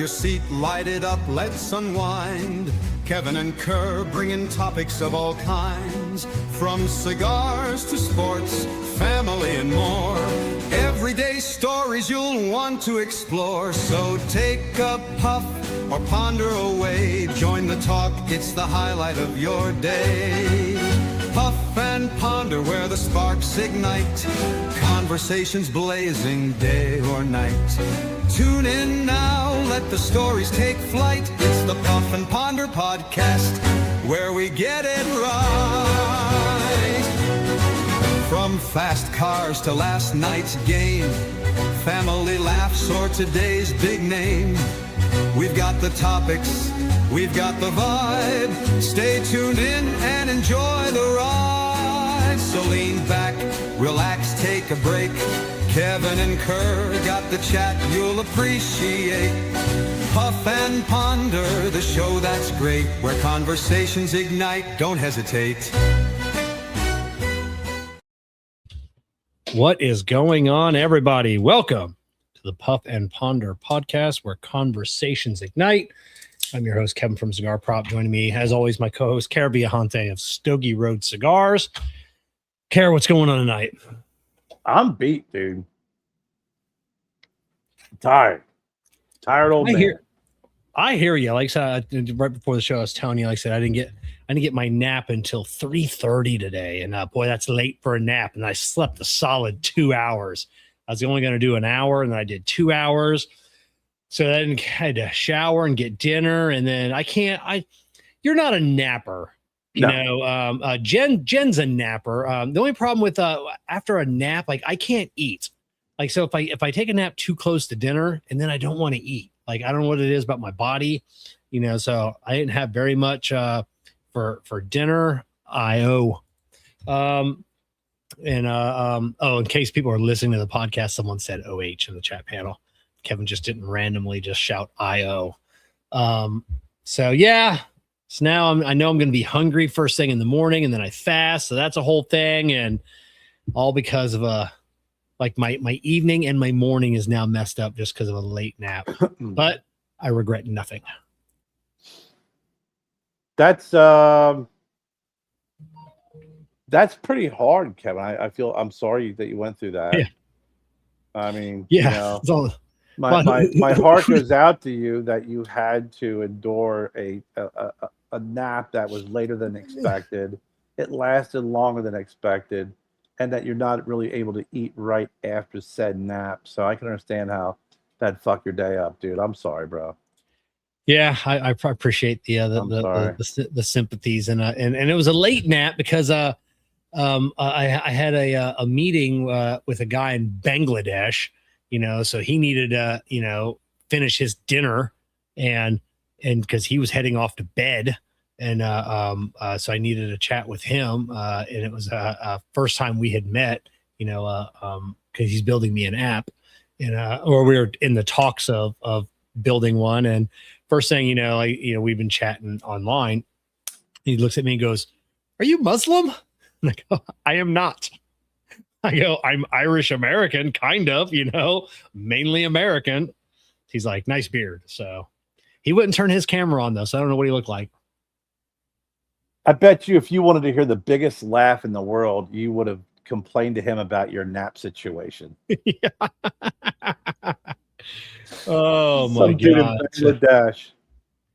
your seat, light it up, let's unwind. Kevin and Kerr bringing topics of all kinds, from cigars to sports, family and more. Everyday stories you'll want to explore. So take a puff or ponder away. Join the talk, it's the highlight of your day. Puff and ponder where the sparks ignite. Conversations blazing day or night. Tune in now, let the stories take flight. It's the Puff and Ponder podcast, where we get it right. From fast cars to last night's game, family laughs or today's big name. We've got the topics, we've got the vibe. Stay tuned in and enjoy the ride. So lean back, relax, take a break. Kevin and Kerr got the chat you'll appreciate. Puff and Ponder, the show that's great, where conversations ignite. Don't hesitate. What is going on, everybody? Welcome to the Puff and Ponder podcast, where conversations ignite. I'm your host, Kevin from Cigar Prop. Joining me, as always, my co-host, Kerr Viajante of Stogie Road Cigars. Kerr, what's going on tonight? I'm beat, dude. Tired old man. I hear you. Like right before the show, I was telling you, like I said, I didn't get my nap until 3:30 today, and boy, that's late for a nap. And I slept a solid 2 hours. I was only going to do an hour, and then I did 2 hours. So then I had to shower and get dinner, and then you're not a napper. You know, Jen's a napper. The only problem with after a nap, like I can't eat. Like, so if I take a nap too close to dinner, and then I don't want to eat. Like, I don't know what it is about my body, you know. So I didn't have very much for dinner. In case people are listening to the podcast, someone said OH in the chat panel. Kevin just didn't randomly just shout IO. So yeah. So now I know I'm going to be hungry first thing in the morning, and then I fast. So that's a whole thing, and all because of like my evening and my morning is now messed up just because of a late nap. But I regret nothing. That's pretty hard, Kevin. I'm sorry that you went through that. Yeah. I mean, yeah. You know, my heart goes out to you that you had to endure a nap that was later than expected. It lasted longer than expected, and that you're not really able to eat right after said nap. So I can understand how that fucked your day up, dude. I'm sorry, bro. Yeah, I appreciate the sympathies, and it was a late nap because I had a meeting with a guy in Bangladesh. You know, so he needed to, finish his dinner and because he was heading off to bed. And so I needed to chat with him. And it was a first time we had met, because he's building me an app. And or we were in the talks of building one. And first thing, we've been chatting online. He looks at me and goes, "Are you Muslim?" And I go, "I am not." I go, "I'm Irish American, kind of, mainly American." He's like, "Nice beard." So he wouldn't turn his camera on though, so I don't know what he looked like. I bet you if you wanted to hear the biggest laugh in the world, you would have complained to him about your nap situation. Yeah. Oh my Some dude God. in Bangladesh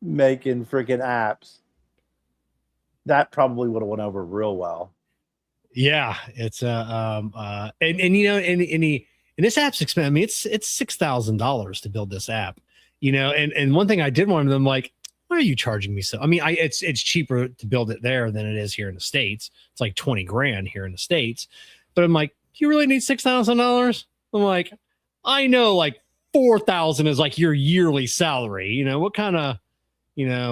making freaking apps. That probably would have went over real well. Yeah, it's and this app's expensive. I mean, it's $6,000 to build this app, and one thing I did want them, like, why are you charging me so? I mean, it's cheaper to build it there than it is here in the States. It's like $20,000 here in the States. But I'm like, do you really need $6,000? I'm like, I know like $4,000 is like your yearly salary. What kind of,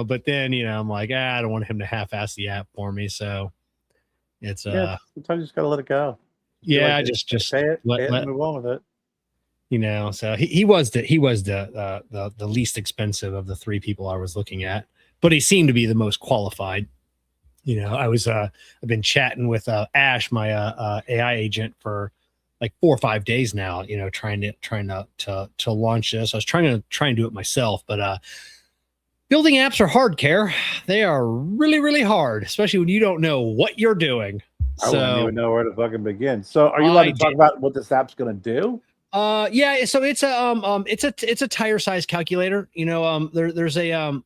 but then, I'm like, I don't want him to half-ass the app for me. So it's sometimes you just gotta let it go. Yeah, like just pay it, and move on with it. So he was the least expensive of the three people I was looking at, but he seemed to be the most qualified. I've been chatting with Ash, my AI agent, for like 4 or 5 days now, trying to launch this. I was trying to do it myself, but building apps are hard, Kerr. They are really, really hard, especially when you don't know what you're doing. I wouldn't even know where to fucking begin. So are you allowed to talk about what this app's going to do? Yeah. So it's a tire size calculator. There's a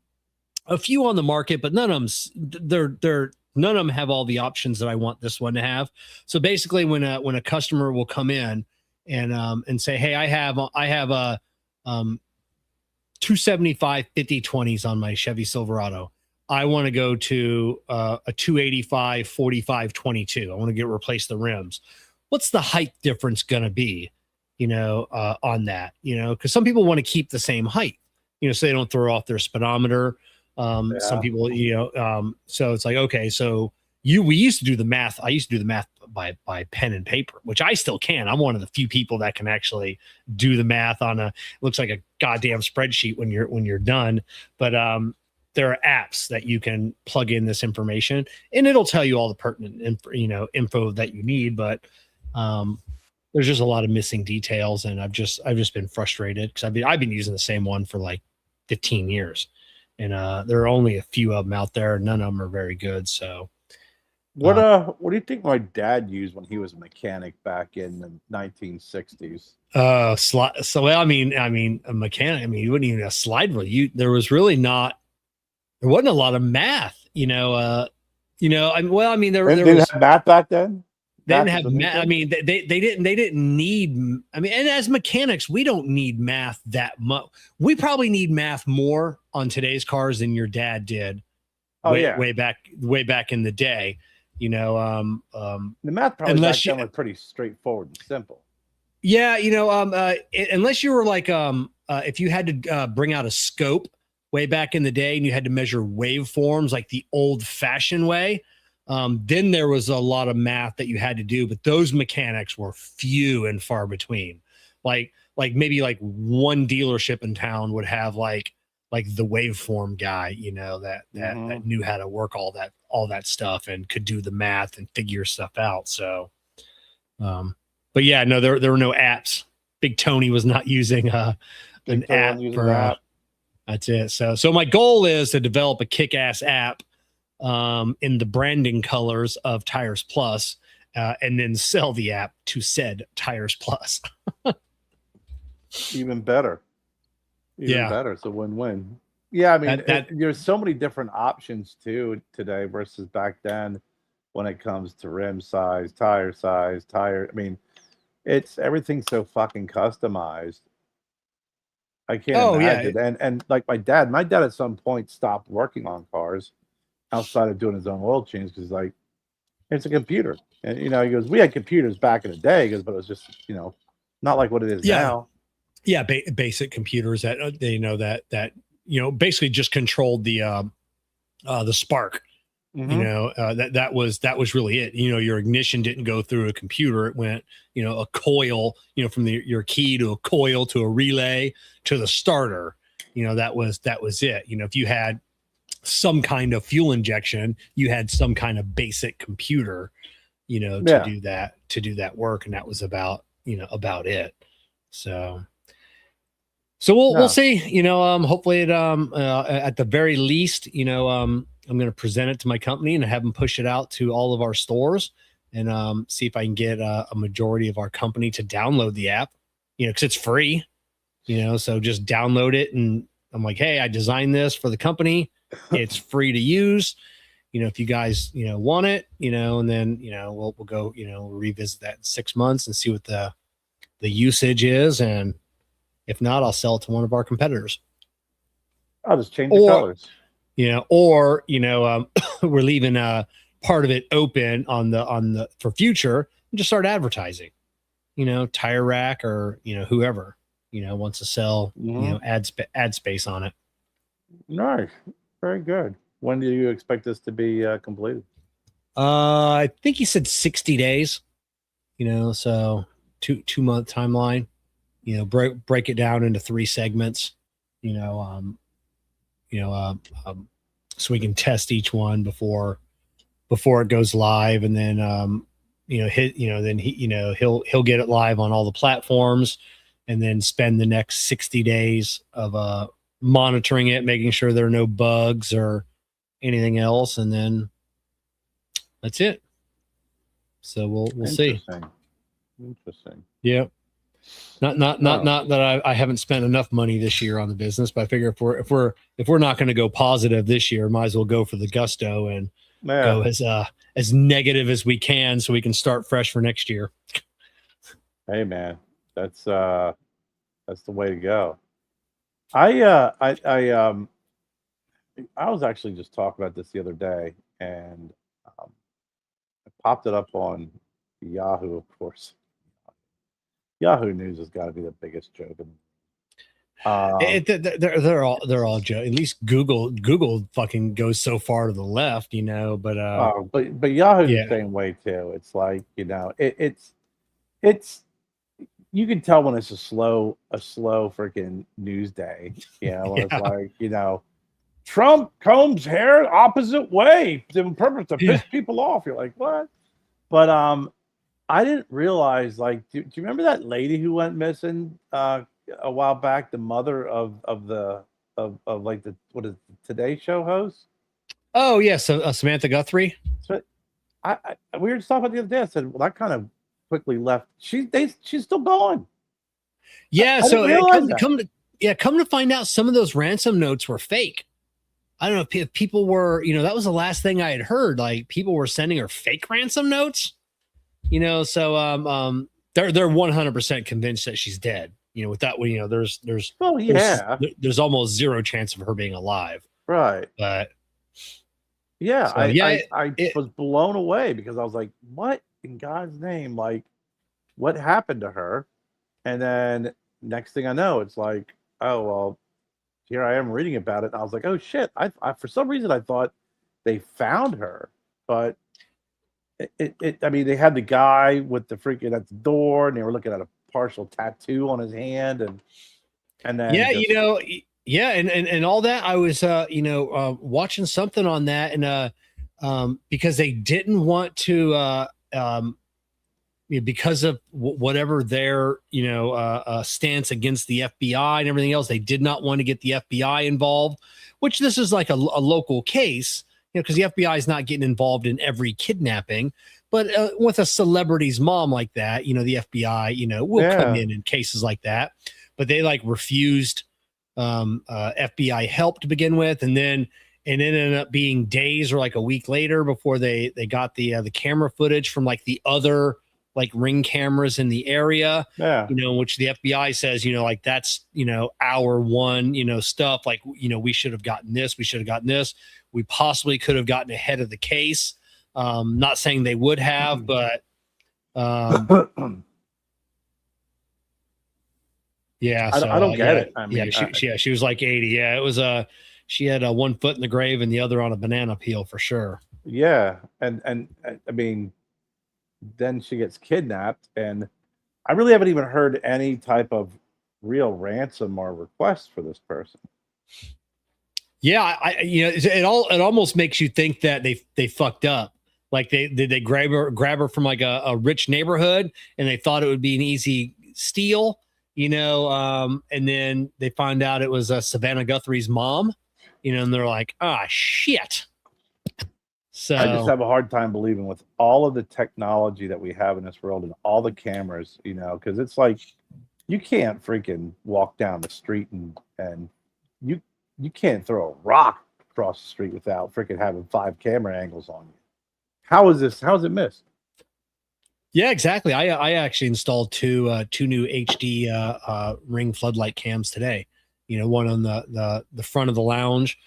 few on the market, but none of them have all the options that I want this one to have. So basically, when a customer will come in and say, "Hey, I have a 275 50/20s on my Chevy Silverado. I want to go to a 285 45/22. I want to replace the rims. What's the height difference going to be, on that? Because some people want to keep the same height, so they don't throw off their speedometer. Some people, so it's like, okay, so we used to do the math. I used to do the math by pen and paper, which I still can. I'm one of the few people that can actually do the math on looks like a goddamn spreadsheet when you're done. But there are apps that you can plug in this information and it'll tell you all the pertinent info that you need. But there's just a lot of missing details, and I've just been frustrated because I've been using the same one for like 15 years. And there are only a few of them out there. None of them are very good. So what do you think my dad used when he was a mechanic back in the 1960s? So well, I mean, a mechanic. I mean, you wouldn't even a slide rule. There wasn't a lot of math. There didn't have math back then. They didn't have math. I mean, they didn't need. I mean, and as mechanics, we don't need math that much. We probably need math more on today's cars than your dad did. Way back in the day. The math probably back then was pretty straightforward and simple. Yeah, unless you were like if you had to bring out a scope way back in the day and you had to measure waveforms like the old-fashioned way. Then there was a lot of math that you had to do, but those mechanics were few and far between. Like maybe like one dealership in town would have like the waveform guy, that knew how to work all that stuff and could do the math and figure stuff out. So, but yeah, no, there were no apps. Big Tony was not using an app for that's it. So my goal is to develop a kick-ass app in the branding colors of Tires Plus, and then sell the app to said Tires Plus. Even better. Better. It's a win-win. Yeah, I mean, there's so many different options too today versus back then when it comes to rim size, tire. I mean, everything's so fucking customized. I can't imagine. Yeah. And like my dad at some point stopped working on cars outside of doing his own oil change because like it's a computer. And he goes, we had computers back in the day, but it was just, not like what it is now. Yeah, basic computers that that basically just controlled the spark. Mm-hmm. That was really it. Your ignition didn't go through a computer. It went, a coil, from your key to a coil to a relay to the starter. That was it. If you had some kind of fuel injection, you had some kind of basic computer, to do that work, and that was about it. So we'll see. Hopefully at the very least, I'm going to present it to my company and have them push it out to all of our stores and see if I can get a majority of our company to download the app, because it's free, so just download it. And I'm like, hey, I designed this for the company. It's free to use. If you guys, want it, and then, we'll go, we'll revisit that in 6 months and see what the usage is. And if not, I'll sell it to one of our competitors. I'll just change the colors. We're leaving part of it open on the for future and just start advertising, Tire Rack or, whoever, wants to sell, ad space on it. Nice. Very good. When do you expect this to be completed? I think he said 60 days, so 2-month timeline, break it down into 3 segments, so we can test each one before it goes live. And then, then he'll get it live on all the platforms, and then spend the next 60 days of monitoring it, making sure there are no bugs or anything else, and then that's it. So we'll see. Interesting. Yeah. Not that I haven't spent enough money this year on the business, but I figure if we're not going to go positive this year, might as well go for the gusto and go as negative as we can, so we can start fresh for next year. Hey man, that's the way to go. I was actually just talking about this the other day, and I popped it up on Yahoo, of course. Yahoo News has got to be the biggest joke. They're all joke. At least Google fucking goes so far to the left, But Yahoo's the same way too. It's like, it's you can tell when it's a slow freaking news day. It's like, Trump combs hair opposite way on purpose to piss people off. You're like, what? But I didn't realize, like, do you remember that lady who went missing a while back? The mother of like the Today Show host? Oh yes, Samantha Guthrie. So we were just talking about the other day. I said, well, that kind of quickly left. She's still going. Yeah. Come to find out, some of those ransom notes were fake. I don't know if people were, that was the last thing I had heard. Like, people were sending her fake ransom notes. So they're 100% convinced that she's dead. With that, there's almost zero chance of her being alive. Right. But yeah, I was blown away, because I was like, what in God's name? Like, what happened to her? And then next thing I know, it's like, oh, well, here I am reading about it. And I was like, oh shit. I for some reason I thought they found her, but I mean, they had the guy with the freaking at the door, and they were looking at a partial tattoo on his hand, and then and all that. I was watching something on that, and because they didn't want to because of whatever their stance against the FBI and everything else, they did not want to get the FBI involved, which this is like a local case. Because the FBI is not getting involved in every kidnapping, but with a celebrity's mom like that, the FBI, will come in cases like that. But they refused FBI help to begin with, and then it ended up being days or like a week later before they got the camera footage from the other ring cameras in the area. Yeah, which the FBI says, that's hour one, stuff we should have gotten this, we should have gotten this. We possibly could have gotten ahead of the case. Not saying they would have, but yeah. I don't get it. I mean, she was like 80. Yeah, it was she had one foot in the grave and the other on a banana peel for sure. Yeah, and I mean, then she gets kidnapped, and I really haven't even heard any type of real ransom or request for this person. Yeah, it almost makes you think that they fucked up. Like they grab her from a rich neighborhood, and they thought it would be an easy steal, and then they find out it was Savannah Guthrie's mom, and they're like, ah, shit. So I just have a hard time believing, with all of the technology that we have in this world and all the cameras, because it's like, you can't freaking walk down the street and you can't throw a rock across the street without freaking having 5 camera angles on you. How is it missed? Yeah, exactly. I actually installed two new HD ring floodlight cams today. One on the front of the lounge,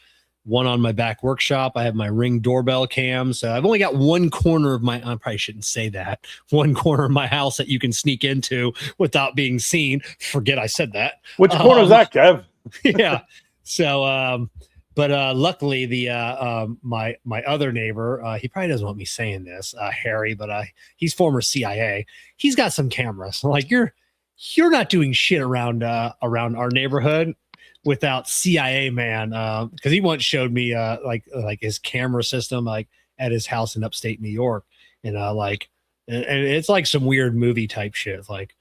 one on my back workshop. I have my Ring doorbell cam. So I've only got one corner of I probably shouldn't say that, one corner of my house that you can sneak into without being seen. Forget I said that. Which corner is that, Kev? Yeah. So, but luckily my other neighbor, he probably doesn't want me saying this, Harry, but he's former CIA. He's got some cameras. Like, you're not doing shit around our neighborhood without CIA man. Because he once showed me like his camera system at his house in upstate New York, and and it's like some weird movie type shit. It's like,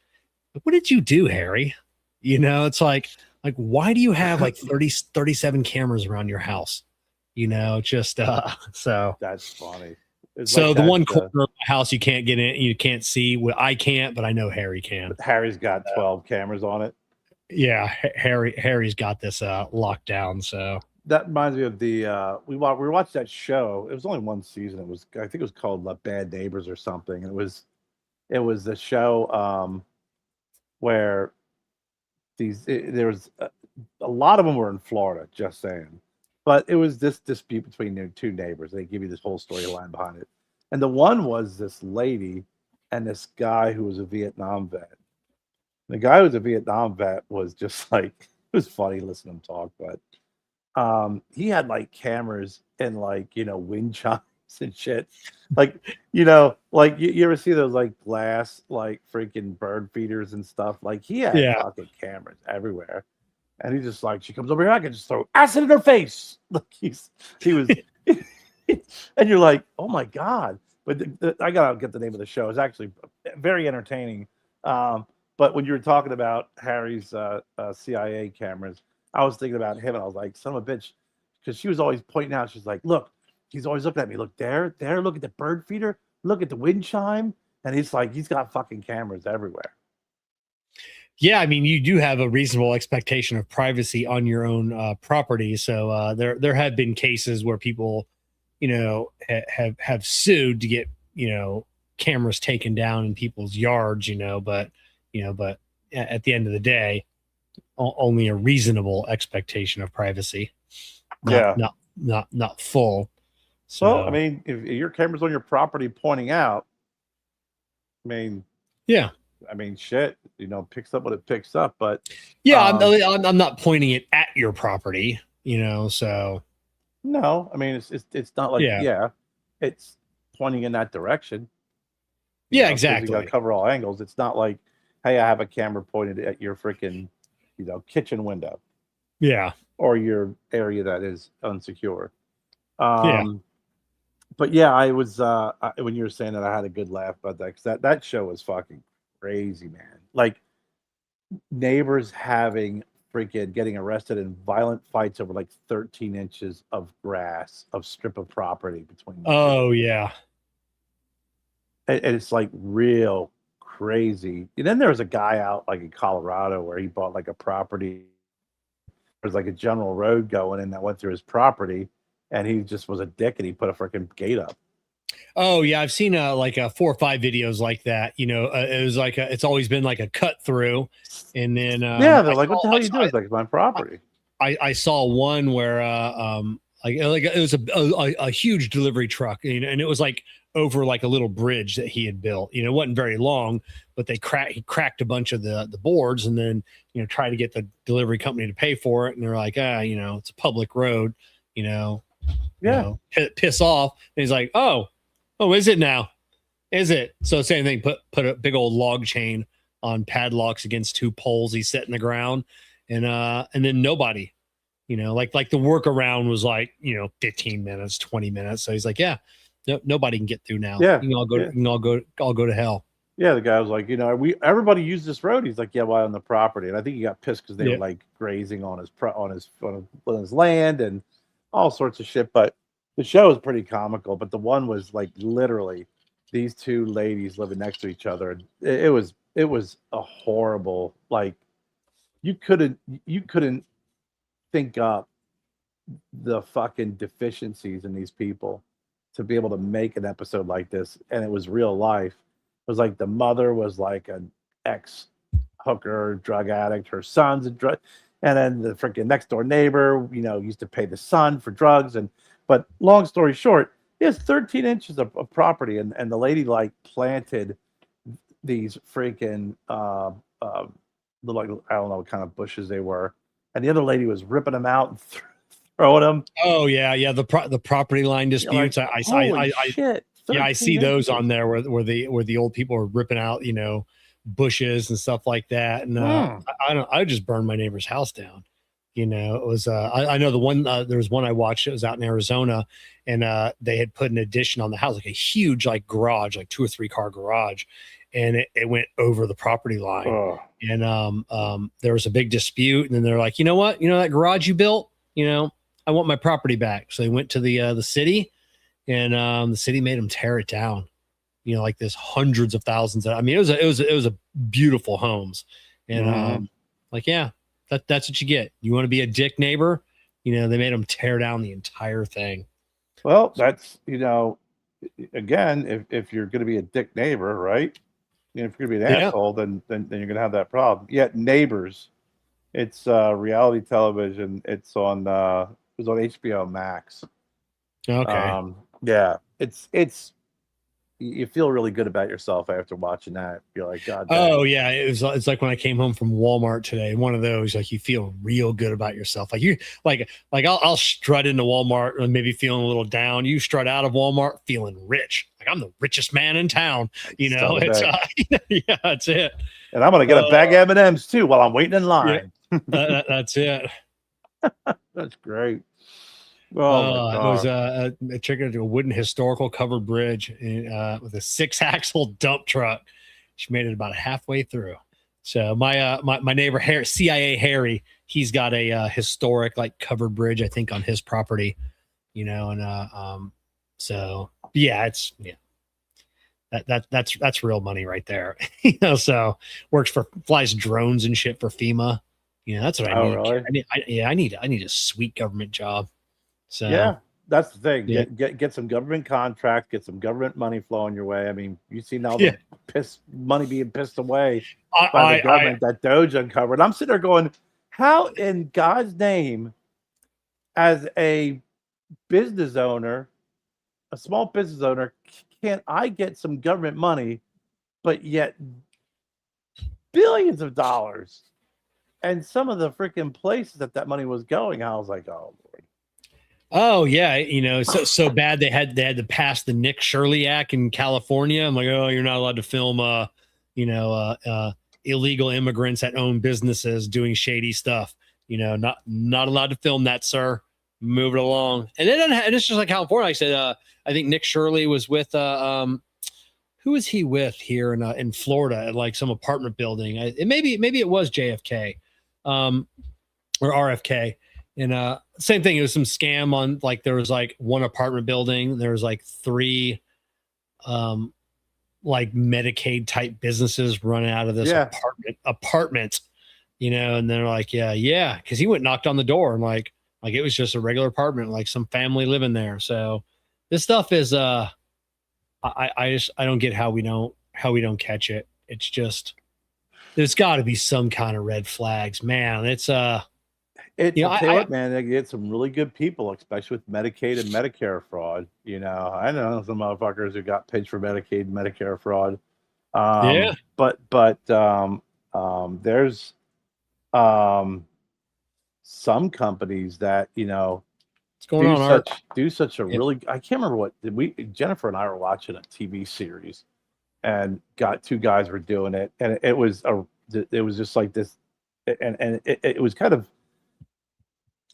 what did you do, Harry? You know, it's like why do you have like 37 cameras around your house? You know, just so That's funny. so like the one corner of the house you can't get in, you can't see. Well, I can't, but I know Harry can. Harry's got 12 cameras on it. Yeah, Harry's got this locked down. So that reminds me of the we watched that show. It was only one season. It was, I think it was called Bad Neighbors or something. It was the show where there was a lot of them were in Florida, just saying. But it was this dispute between two neighbors. They give you this whole storyline behind it. And the one was this lady and this guy who was a Vietnam vet. The guy who was a Vietnam vet was just like, it was funny listening to him talk, but he had like cameras and like, wind chimes and shit. Like, like you ever see those like glass, like freaking bird feeders and stuff? Like he had fucking cameras everywhere. And he's just like, she comes over here, I can just throw acid in her face. Like he was, and you're like, oh my God. But I gotta get the name of the show. It's actually very entertaining. But when you were talking about Harry's CIA cameras, I was thinking about him, and I was like, son of a bitch, because she was always pointing out. She's like, look, he's always looking at me. Look there, look at the bird feeder, look at the wind chime, and he's like, he's got fucking cameras everywhere. Yeah, I mean, you do have a reasonable expectation of privacy on your own property. So there have been cases where people, have sued to get, cameras taken down in people's yards, but at the end of the day, only a reasonable expectation of privacy. Not full. So, well, I mean, if your camera's on your property pointing out, I mean, yeah. I mean, shit, picks up what it picks up, but I'm not pointing it at your property, so no, I mean, it's not like, it's pointing in that direction. Exactly. You got to cover all angles. It's not like, hey, I have a camera pointed at your freaking, kitchen window. Yeah. Or your area that is unsecure. But yeah, I was, when you were saying that, I had a good laugh about that, because that show was fucking crazy, man. Like neighbors getting arrested in violent fights over like 13 inches of grass, of strip of property between them. Oh yeah. And it's like real crazy. And then there was a guy out like in Colorado where he bought like a property. There's like a general road going in that went through his property, and he just was a dick and he put a freaking gate up. Oh yeah, I've seen like 4 or 5 videos like that. It was like it's always been like a cut through, and then they're like, what the hell are you doing? It's like, it's my property. I saw one where like it was a huge delivery truck, and it was like over like a little bridge that he had built. It wasn't very long, but he cracked a bunch of the boards, and then tried to get the delivery company to pay for it, and they're like, it's a public road, piss off. And he's like, oh, is it now? Is it? So same thing, put a big old log chain on padlocks against 2 poles he set in the ground, and then nobody, like the workaround was like, 15 minutes, 20 minutes. So he's like, yeah, nobody can get through now. Yeah. You can all go to hell. Yeah, the guy was like, everybody used this road. He's like, yeah, why on the property? And I think he got pissed because they were like grazing on his land and all sorts of shit. But the show was pretty comical. But the one was like literally these 2 ladies living next to each other. It was a horrible, like you couldn't think up the fucking deficiencies in these people to be able to make an episode like this, and it was real life. It was like the mother was like an ex hooker, drug addict. Her son's a drug, and then the freaking next door neighbor, used to pay the son for drugs. But long story short, he has 13 inches of property, and the lady like planted these freaking little, I don't know what kind of bushes they were, and the other lady was ripping them out and throwing them. Oh yeah, the property line disputes. Like, shit. I see those on there where the old people are ripping out, bushes and stuff like that. And I would just burn my neighbor's house down. You know, it was, I know the one, there was one I watched, it was out in Arizona, and they had put an addition on the house, like a huge, like garage, like 2 or 3 car garage. And it went over the property line. Oh. And there was a big dispute. And then they're like, you know what? You know, that garage you built, you know, I want my property back. So they went to the city, and the city made them tear it down. You know, like this hundreds of thousands. I mean, it was a beautiful homes. And like, yeah, that's what you get. You want to be a dick neighbor? You know, they made them tear down the entire thing. Well, that's, you know, again, if you're going to be a dick neighbor, right? You know, if you're going to be an asshole, then you're going to have that problem. Yet Neighbors, it's reality television. It's on it was on HBO Max. Okay. Yeah, it's you feel really good about yourself after watching that. You're like, God damn. Oh yeah, it's like when I came home from Walmart today. One of those, like, you feel real good about yourself. Like you like I'll strut into Walmart and maybe feeling a little down. You strut out of Walmart feeling rich. Like, I'm the richest man in town. You know, it's yeah, that's it. And I'm gonna get a bag of M&Ms too while I'm waiting in line. Yeah, that's it. That's great. It was a triggered to a wooden historical covered bridge with a 6-axle dump truck. She made it about halfway through. So my neighbor CIA Harry, he's got a historic, like, covered bridge, I think, on his property. You know, and so yeah, that's real money right there. You know, so flies drones and shit for FEMA. You know, that's what I need. Really? I need a sweet government job. So yeah, that's the thing. Yeah. Get some government contract, get some government money flowing your way. I mean, you've seen all the money being pissed away by the government that Doge uncovered. I'm sitting there going, how in God's name, as a business owner, a small business owner, can I get some government money, but yet billions of dollars? And some of the freaking places that money was going, I was like, oh Lord. Oh yeah, you know, so bad they had to pass the Nick Shirley Act in California. I'm like, oh, you're not allowed to film illegal immigrants that own businesses doing shady stuff. You know, not allowed to film that, sir. Move it along. And it's just like California. Like I said, I think Nick Shirley was with who was he with here in Florida at, like, some apartment building. Maybe it was JFK or RFK. And same thing. It was some scam on, like, there was like one apartment building. There was like 3 like Medicaid type businesses running out of this apartment, you know, and they're like, yeah. Cause he went and knocked on the door, and like it was just a regular apartment, like some family living there. So this stuff is, I don't get how we don't catch it. It's just, there's gotta be some kind of red flags, man. It's, man, they get some really good people, especially with Medicaid and Medicare fraud. You know, I know some motherfuckers who got pinched for Medicaid and Medicare fraud. But there's some companies that, you know, do such a really, I can't remember what Jennifer and I were watching a TV series, and got 2 guys were doing it, and it was just like this, and it was kind of,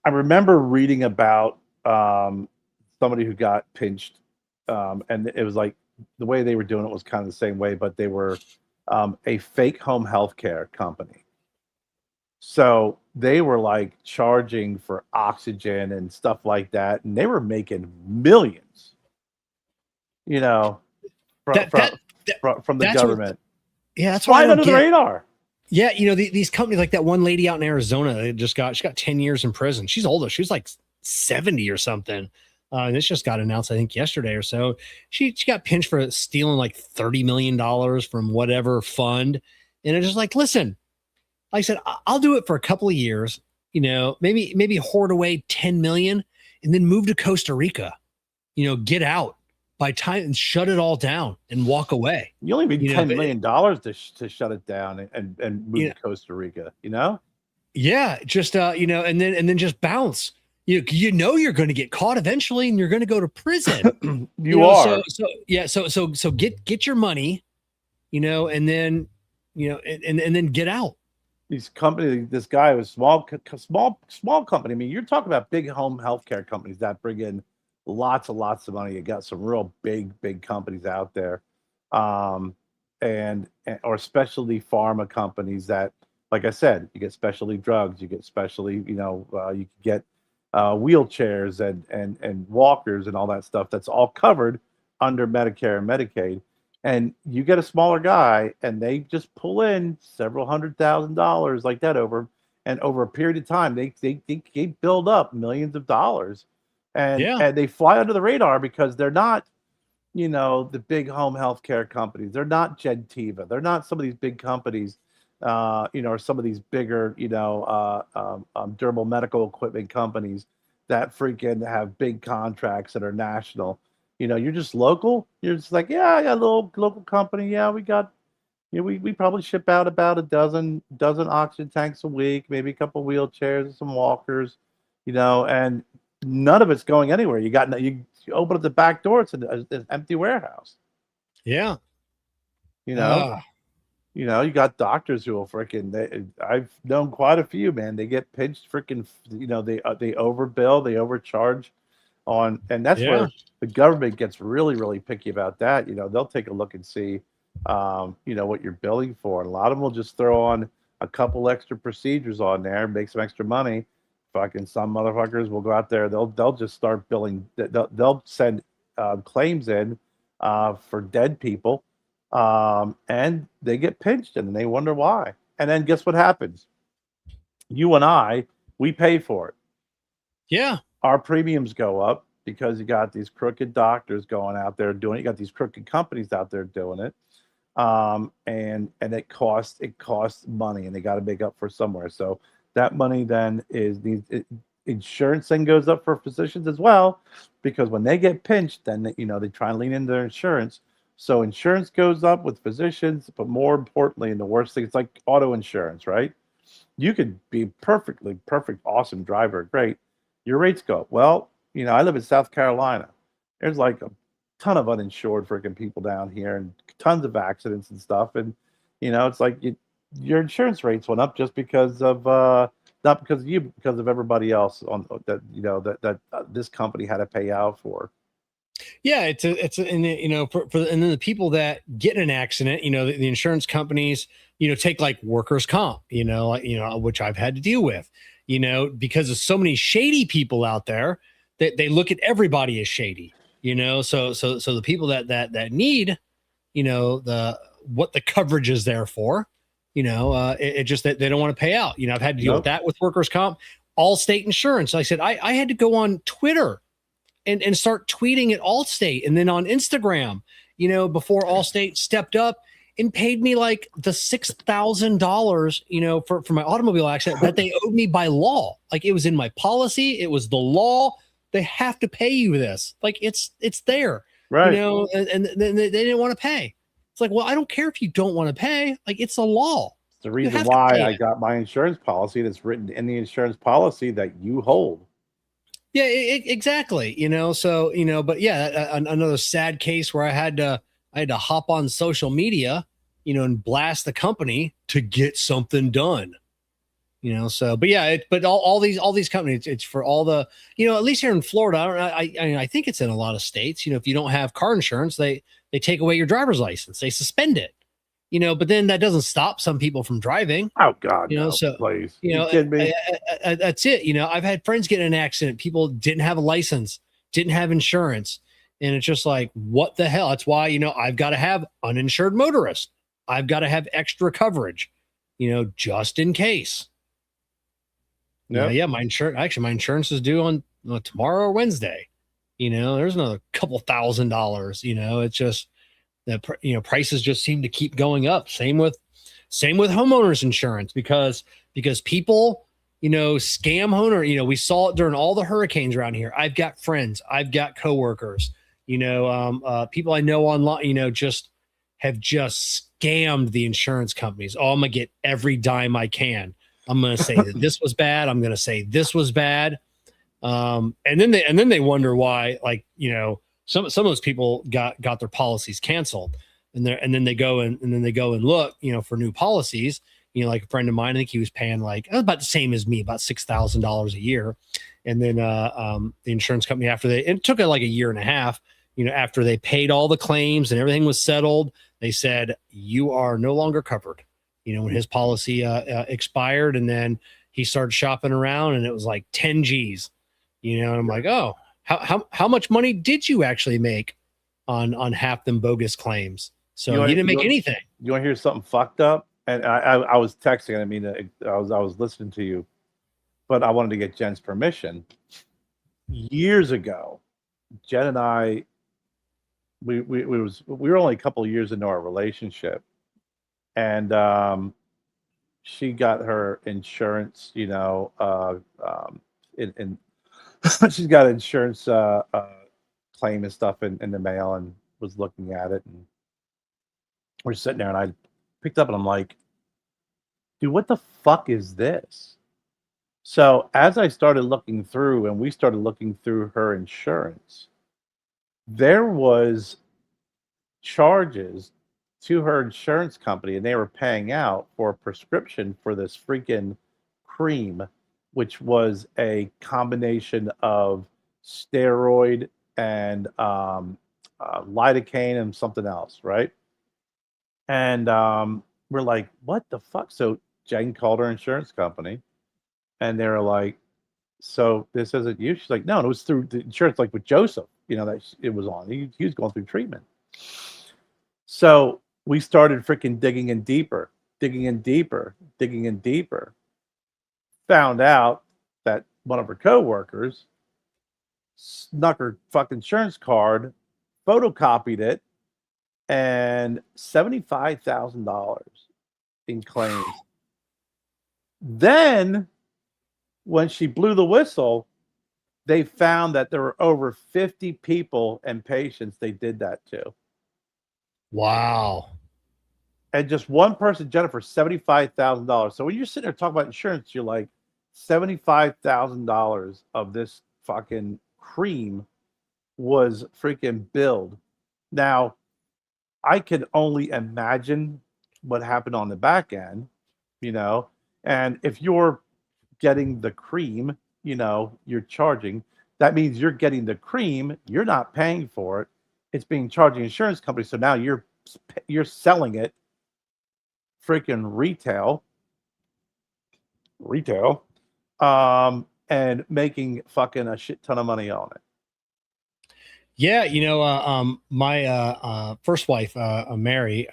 I remember reading about somebody who got pinched, and it was like the way they were doing it was kind of the same way, but they were a fake home healthcare company. So they were like charging for oxygen and stuff like that, and they were making millions, you know, from the government. That's why under the radar. Yeah, you know, these companies, like that one lady out in Arizona, she got 10 years in prison. She's older. She was like 70 or something. And this just got announced, I think, yesterday or so. She got pinched for stealing like $30 million from whatever fund. And it's just like, listen, like I said, I'll do it for a couple of years, you know, maybe hoard away 10 million and then move to Costa Rica, you know, get out by time and shut it all down and walk away. You only need $10 million to shut it down and move to Costa Rica, you know? Yeah, just you know, and then just bounce. You know you're going to get caught eventually, and you're going to go to prison. you are. So get your money, you know, and then, you know, and then get out. these companies, this guy was small company. I mean, you're talking about big home healthcare companies that bring in lots and lots of money. You got some real big companies out there, um, or specialty pharma companies that, like I said, you get specialty drugs, you get specialty, you can get wheelchairs and walkers and all that stuff. That's all covered under Medicare and Medicaid. And you get a smaller guy, and they just pull in several $100,000 like that over a period of time. They build up millions of dollars, and they fly under the radar because they're not, the big home healthcare companies. They're not Gentiva. They're not some of these big companies, or some of these bigger, durable medical equipment companies that freaking have big contracts that are national. You're just local. You're just like, yeah, I got a little local company. Yeah, we got, we probably ship out about a dozen oxygen tanks a week, maybe a couple wheelchairs and some walkers, and none of it's going anywhere. You open up the back door, it's an empty warehouse. Yeah. You got doctors who will I've known quite a few, man. They get pinched freaking, they overbill, they overcharge and that's where the government gets really, really picky about that. They'll take a look and see, what you're billing for. And a lot of them will just throw on a couple extra procedures on there, make some extra money. Fucking some motherfuckers will go out there. They'll just start billing. They'll send claims in for dead people, and they get pinched, and they wonder why. And then guess what happens? You and I, we pay for it. Yeah. Our premiums go up because you got these crooked doctors going out there doing it. You got these crooked companies out there doing it. And it costs money, and they got to make up for somewhere. So that money then insurance then goes up for physicians as well, because when they get pinched, then they try and lean into their insurance. So insurance goes up with physicians, but more importantly, and the worst thing, it's like auto insurance, right? You could be perfect, awesome driver, great. Your rates go up. Well, I live in South Carolina. There's like a ton of uninsured freaking people down here, and tons of accidents and stuff. And it's like your insurance rates went up just because of not because of you, but because of everybody else on that this company had to pay out for. Yeah, and then the people that get in an accident, the insurance companies, take like workers' comp, which I've had to deal with, because of so many shady people out there that they look at everybody as shady, so the people that need, what the coverage is there for, it just that they don't want to pay out. I've had to deal with that with workers' comp, Allstate insurance. Like I said, I had to go on Twitter and start tweeting at Allstate, and then on Instagram, before Allstate stepped up and paid me like the $6,000, for my automobile accident that they owed me by law. Like it was in my policy. It was the law. They have to pay you this. Like it's there, right? And they didn't want to pay. It's like, well, I don't care if you don't want to pay. Like it's a law. It's the reason why I got my insurance policy that's written in the insurance policy that you hold. Yeah, exactly. But yeah, another sad case where I had to hop on social media, and blast the company to get something done. But yeah, but all these companies, it's for all the, at least here in Florida, I think it's in a lot of states, if you don't have car insurance, they take away your driver's license, they suspend it, but then that doesn't stop some people from driving. Oh God, no, please. That's it. I've had friends get in an accident. People didn't have a license, didn't have insurance. And it's just like, what the hell? That's why, I've got to have uninsured motorist. I've got to have extra coverage, just in case. Yeah, my insurance is due on tomorrow or Wednesday. There's another couple $1,000. It's just that prices just seem to keep going up. Same with homeowners insurance because people scam homeowner. We saw it during all the hurricanes around here. I've got friends, I've got coworkers, people I know online. Just have scammed the insurance companies. Oh, I'm gonna get every dime I can. I'm going to say that this was bad. I'm going to say this was bad. And then they wonder why, like, some of those people got their policies canceled, and then they go and look, for new policies, like a friend of mine, I think he was paying like about the same as me, about $6,000 a year. And then the insurance company, after it took like a year and a half, after they paid all the claims and everything was settled, they said, you are no longer covered. When his policy expired, and then he started shopping around, and it was like 10 G's, and I'm like, oh, how much money did you actually make on half them bogus claims? So you didn't make anything. You want to hear something fucked up? And I was texting. I mean, I was listening to you, but I wanted to get Jen's permission. Years ago, Jen and I, we were only a couple of years into our relationship, and she got her insurance. She's got insurance claim and stuff in the mail, and was looking at it, and we're sitting there, and I picked up, and I'm like, dude, what the fuck is this? So as I started looking through, and we started looking through her insurance, there was charges to her insurance company, and they were paying out for a prescription for this freaking cream, which was a combination of steroid and lidocaine and something else, right? And we're like, what the fuck? So Jen called her insurance company, and they were like, so this isn't you? She's like, no, it was through the insurance, like with Joseph, that it was on. He was going through treatment. So we started freaking digging in deeper. Found out that one of her coworkers snuck her fucking insurance card, photocopied it, and $75,000 in claims. Then, when she blew the whistle, they found that there were over 50 people and patients they did that to. Wow. And just one person, Jennifer, $75,000. So when you're sitting there talking about insurance, you're like, $75,000 of this fucking cream was freaking billed. Now, I could only imagine what happened on the back end, and if you're getting the cream, you're charging. That means you're getting the cream. You're not paying for it. It's being charged the insurance company. So now you're selling it freaking retail, and making fucking a shit ton of money on it. Yeah, my first wife, Mary,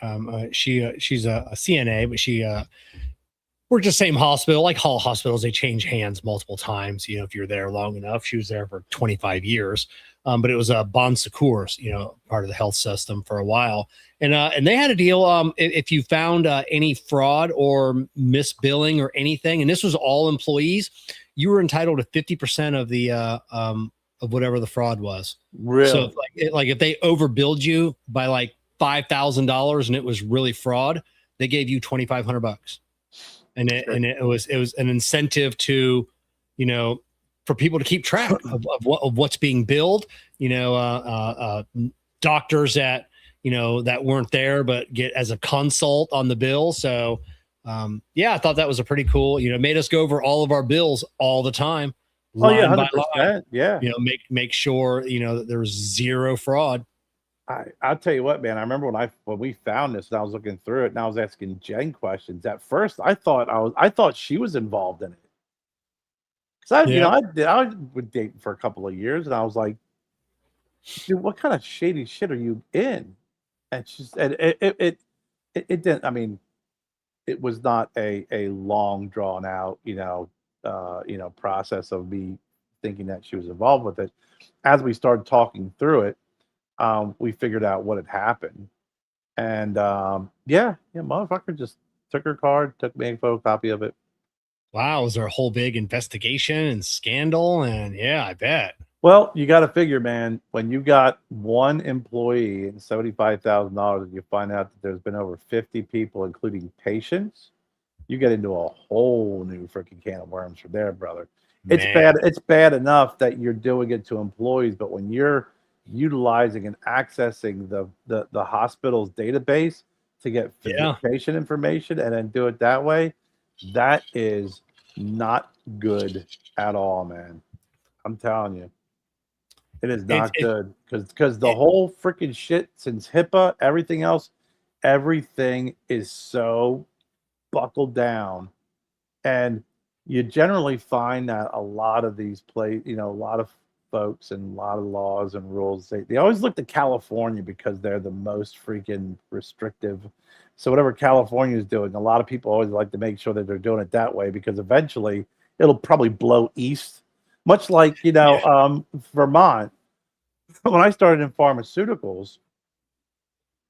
she's a CNA, but she worked at the same hospital. Like all hospitals, they change hands multiple times. If you're there long enough, she was there for 25 years. But it was a Bon Secours, part of the health system for a while. And they had a deal. If you found any fraud or misbilling or anything, and this was all employees, you were entitled to 50% of the of whatever the fraud was. Really? So if they overbilled you by like $5,000 and it was really fraud, they gave you $2,500. And it was an incentive to, for people to keep track of what's being billed. Doctors that that weren't there but get as a consult on the bill. So I thought that was a pretty cool. Made us go over all of our bills all the time. Oh yeah, 100%. Yeah. Make sure that there was zero fraud. I'll tell you what, man. I remember when we found this, and I was looking through it, and I was asking Jen questions. At first, I thought she was involved in it, because I was dating for a couple of years, and I was like, dude, what kind of shady shit are you in? And it didn't. I mean, it was not a long drawn out process of me thinking that she was involved with it. As we started talking through it, we figured out what had happened, and motherfucker just took her card, took me a photocopy of it. Wow, was there a whole big investigation and scandal? And yeah, I bet. Well, you got to figure, man, when you got one employee and $75,000, and you find out that there's been over 50 people, including patients, you get into a whole new freaking can of worms from there, brother. Man. It's bad enough that you're doing it to employees, but when you're utilizing and accessing the hospital's database, to get Yeah. patient information and then do it that way, that is not good at all, man. I'm telling you, it is It, not it, good because the it whole freaking shit since HIPAA, everything else, everything is so buckled down, and you generally find that a lot of these a lot of folks and a lot of laws and rules, they always look to California because they're the most freaking restrictive. So whatever California is doing, a lot of people always like to make sure that they're doing it that way because eventually it'll probably blow east. Much like, Vermont. When I started in pharmaceuticals,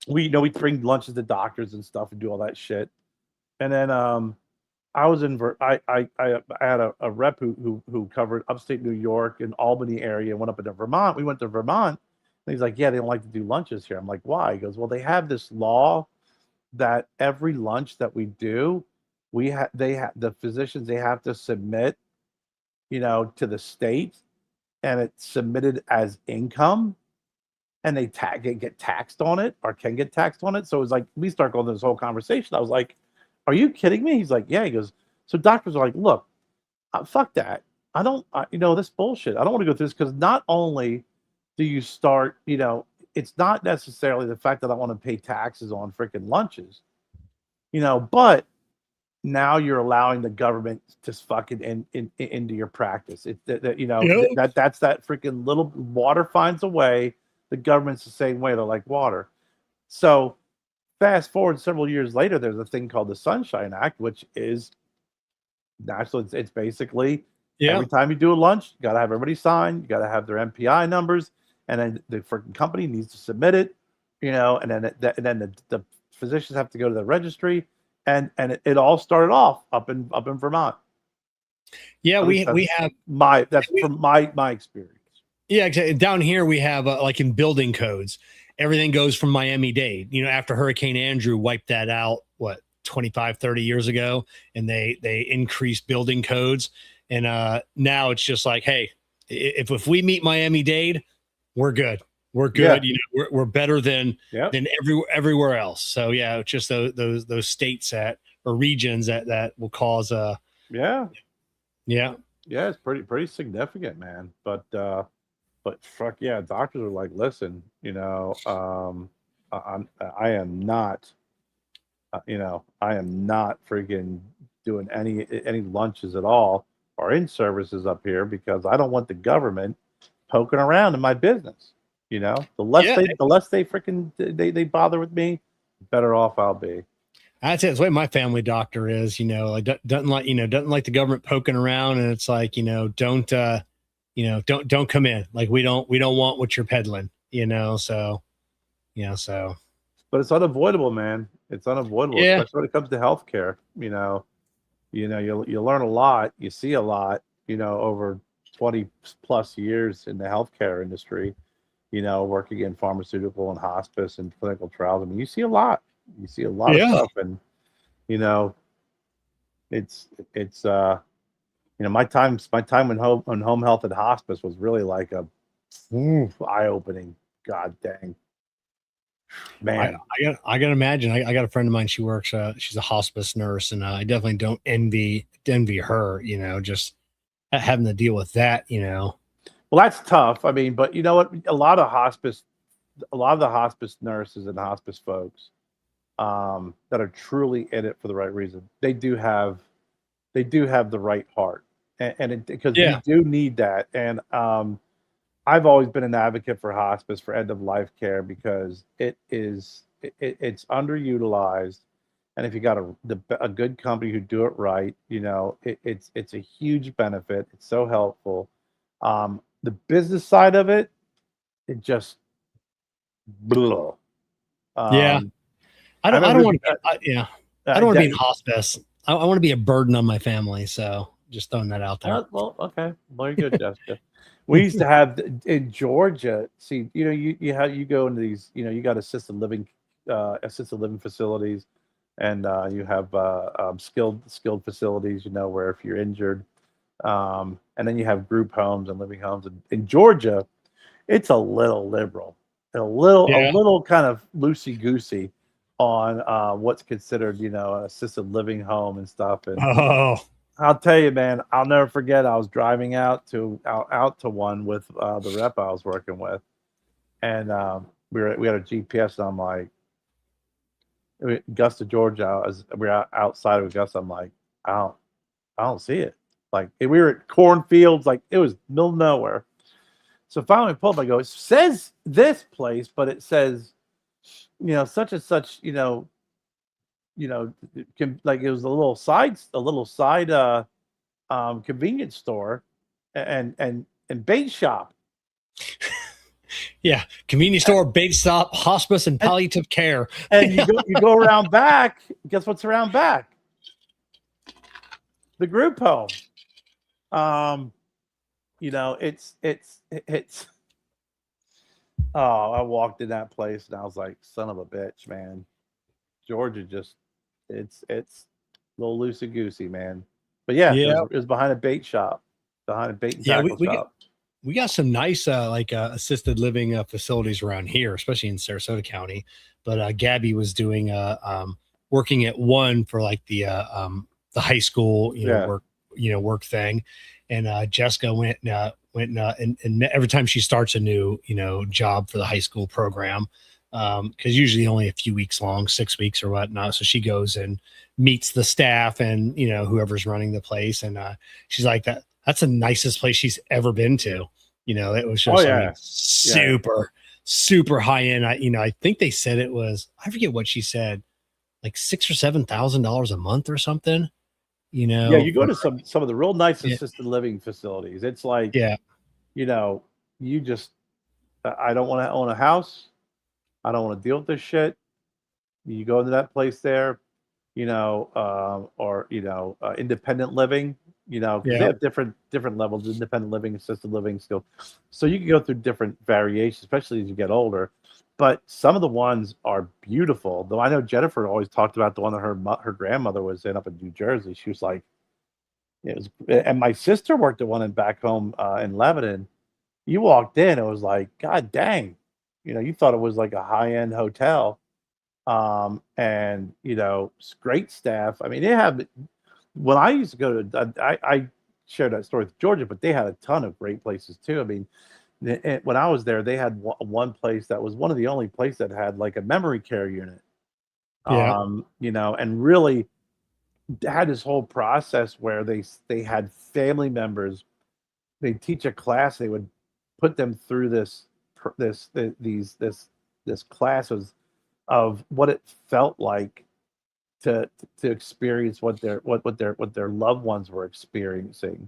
we bring lunches to doctors and stuff and do all that shit. And then I was in I had a rep who covered upstate New York and Albany area, went up into Vermont. We went to Vermont, and he's like, "Yeah, they don't like to do lunches here." I'm like, "Why?" He goes, "Well, they have this law that every lunch that we do, the physicians, they have to submit, to the state, and it's submitted as income, and they get taxed on it or can get taxed on it." So it's like we start going through this whole conversation. I was like, "Are you kidding me?" He's like, "Yeah." He goes, "So doctors are like, look, fuck that. I don't, this bullshit. I don't want to go through this because not only do you start, it's not necessarily the fact that I want to pay taxes on freaking lunches, but now you're allowing the government to fucking into your practice. That's that freaking little water finds a way. The government's the same way. They're like water. So fast forward several years later, there's a thing called the Sunshine Act, which is national. It's basically every time you do a lunch, you got to have everybody sign. You got to have their MPI numbers, and then the freaking company needs to submit it, and then the physicians have to go to the registry, and it all started off up in Vermont. Yeah, we have from my experience. Yeah, exactly. Down here we have like in building codes, everything goes from Miami-Dade. After Hurricane Andrew wiped that out, 25, 30 years ago, and they increased building codes. And now it's just like, hey, if we meet Miami-Dade, we're good. We're good. Yeah. We're better than everywhere else. So yeah, it's just those states or regions that will cause yeah, it's pretty significant, man. But fuck yeah, doctors are like, listen, I am not, I am not freaking doing any lunches at all or in services up here because I don't want the government poking around in my business. The less they freaking they bother with me, the better off I'll be. That's it. That's the way my family doctor is. Like doesn't like the government poking around, and it's like don't come in. Like we don't want what you're peddling. So. But it's unavoidable, man. It's unavoidable, especially when it comes to healthcare. You learn a lot, you see a lot, over 20 plus years in the healthcare industry, working in pharmaceutical and hospice and clinical trials. I mean, you see a lot. You see a lot of stuff, and it's my time in home health and hospice was really like a eye-opening. God dang. Man, I gotta imagine. I got a friend of mine. She works. She's a hospice nurse, and I definitely don't envy her. Just having to deal with that. Well, that's tough. I mean, but you know what? A lot of the hospice nurses and hospice folks that are truly in it for the right reason. They do have the right heart, because we do need that. And I've always been an advocate for hospice, for end of life care, because it's underutilized, and if you got a good company who do it right, it's a huge benefit. It's so helpful. The business side of it just blah. I don't want to. I don't want to be in hospice. I want to be a burden on my family. So just throwing that out there. Well, okay, very good, Jessica. We used to have in Georgia. See, you go into these. You got assisted living facilities, and you have skilled facilities. Where if you're injured, and then you have group homes and living homes. And in Georgia, it's a little liberal, a little kind of loosey goosey. on what's considered, an assisted living home and stuff. And Oh, I'll tell you, man, I'll never forget. I was driving out to one with the rep I was working with, and we had a GPS, and I'm like, Augusta, Georgia. We were outside of Augusta. I'm like, I don't see it. Like we were at cornfields, like it was middle of nowhere. So finally, I pulled up. I go, it says this place, but it says, such and such, like it was a little side convenience store and bait shop. Yeah, convenience store, bait stop, hospice, and palliative care. And you go around back. Guess what's around back? The group home. It's. Oh, I walked in that place and I was like, son of a bitch, man. Georgia it's a little loosey goosey, man. But yeah, it was behind a bait shop, behind a bait and tackle shop. We got some nice assisted living facilities around here, especially in Sarasota County. But Gabby was doing working at one for like the high school work thing, and Jessica went and every time she starts a new job for the high school program, because usually only a few weeks long, 6 weeks or whatnot. So she goes and meets the staff and whoever's running the place, and she's like that's the nicest place she's ever been to. It was just super high end. I think they said it was, I forget what she said, like $6,000 or $7,000 a month or something. Yeah, you go to some of the real nice assisted living facilities. It's like, you just, I don't want to own a house. I don't want to deal with this shit. You go into that place there, or independent living. They have different levels of independent living, assisted living still. So you can go through different variations, especially as you get older. But some of the ones are beautiful. Though I know Jennifer always talked about the one that her grandmother was in up in New Jersey. She was like, it was, and my sister worked at one back home in Lebanon. You walked in, it was like, God dang, you thought it was like a high-end hotel. And great staff. I mean, they have. When I used to go to, I shared that story with Georgia, but they had a ton of great places too. I mean, when I was there, they had one place that was one of the only places that had like a memory care unit. And really had this whole process where they had family members. They teach a class. They would put them through this classes of what it felt like to experience what their loved ones were experiencing,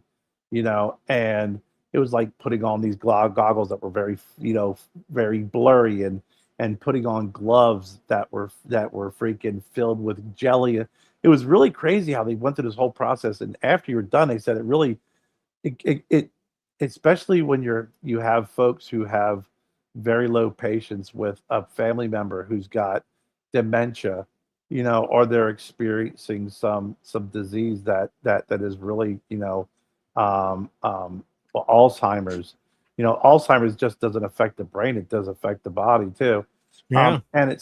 and it was like putting on these goggles that were very very blurry and putting on gloves that were freaking filled with jelly. It was really crazy how they went through this whole process, and after you were done, they said it really it especially when you have folks who have very low patience with a family member who's got dementia, or they're experiencing some disease that is really, Alzheimer's. Alzheimer's just doesn't affect the brain; it does affect the body too. Yeah. And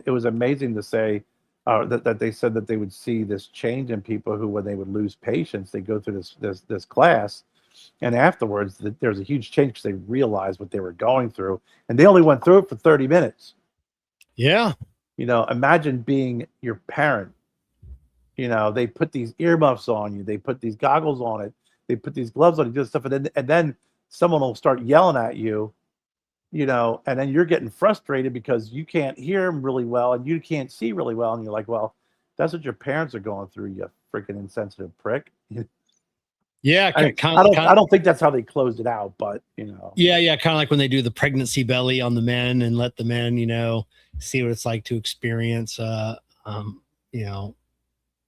it was amazing to say that they said that they would see this change in people who, when they would lose patience, they go through this class, and afterwards there's a huge change because they realized what they were going through, and they only went through it for 30 minutes. Yeah. Imagine being your parent. They put these earmuffs on you, they put these goggles on it, they put these gloves on you, do this stuff, and then someone will start yelling at you, and then you're getting frustrated because you can't hear them really well and you can't see really well, and you're like, well, that's what your parents are going through, you freaking insensitive prick. Yeah, I don't think that's how they closed it out, but Yeah, kind of like when they do the pregnancy belly on the men and let the men, see what it's like to experience,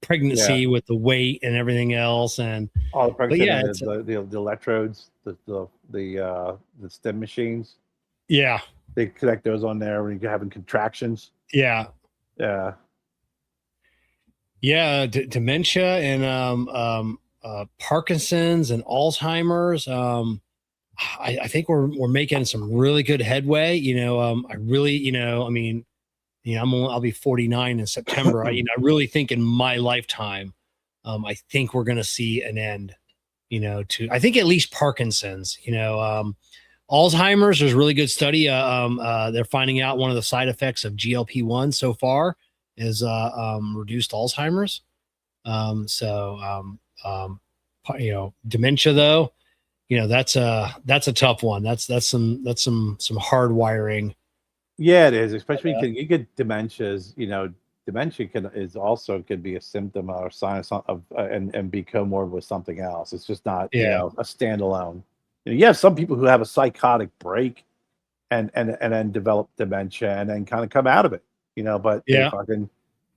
pregnancy with the weight and everything else, and all the pregnancy, the electrodes, the stem machines. Yeah, they connect those on there when you're having contractions. Yeah. Dementia and Parkinson's and Alzheimer's. I think we're making some really good headway. I really, I'll be 49 in September. I really think in my lifetime, I think we're going to see an end, to, I think at least Parkinson's, Alzheimer's. There's a really good study. They're finding out one of the side effects of GLP-1 so far is reduced Alzheimer's. Dementia though, that's a tough one. That's some hard wiring. Yeah, it is. Especially you get dementias. Dementia could be a symptom or sign of and be comorbid with something else. It's just not a standalone. You have some people who have a psychotic break and then develop dementia and then kind of come out of it. But they fucking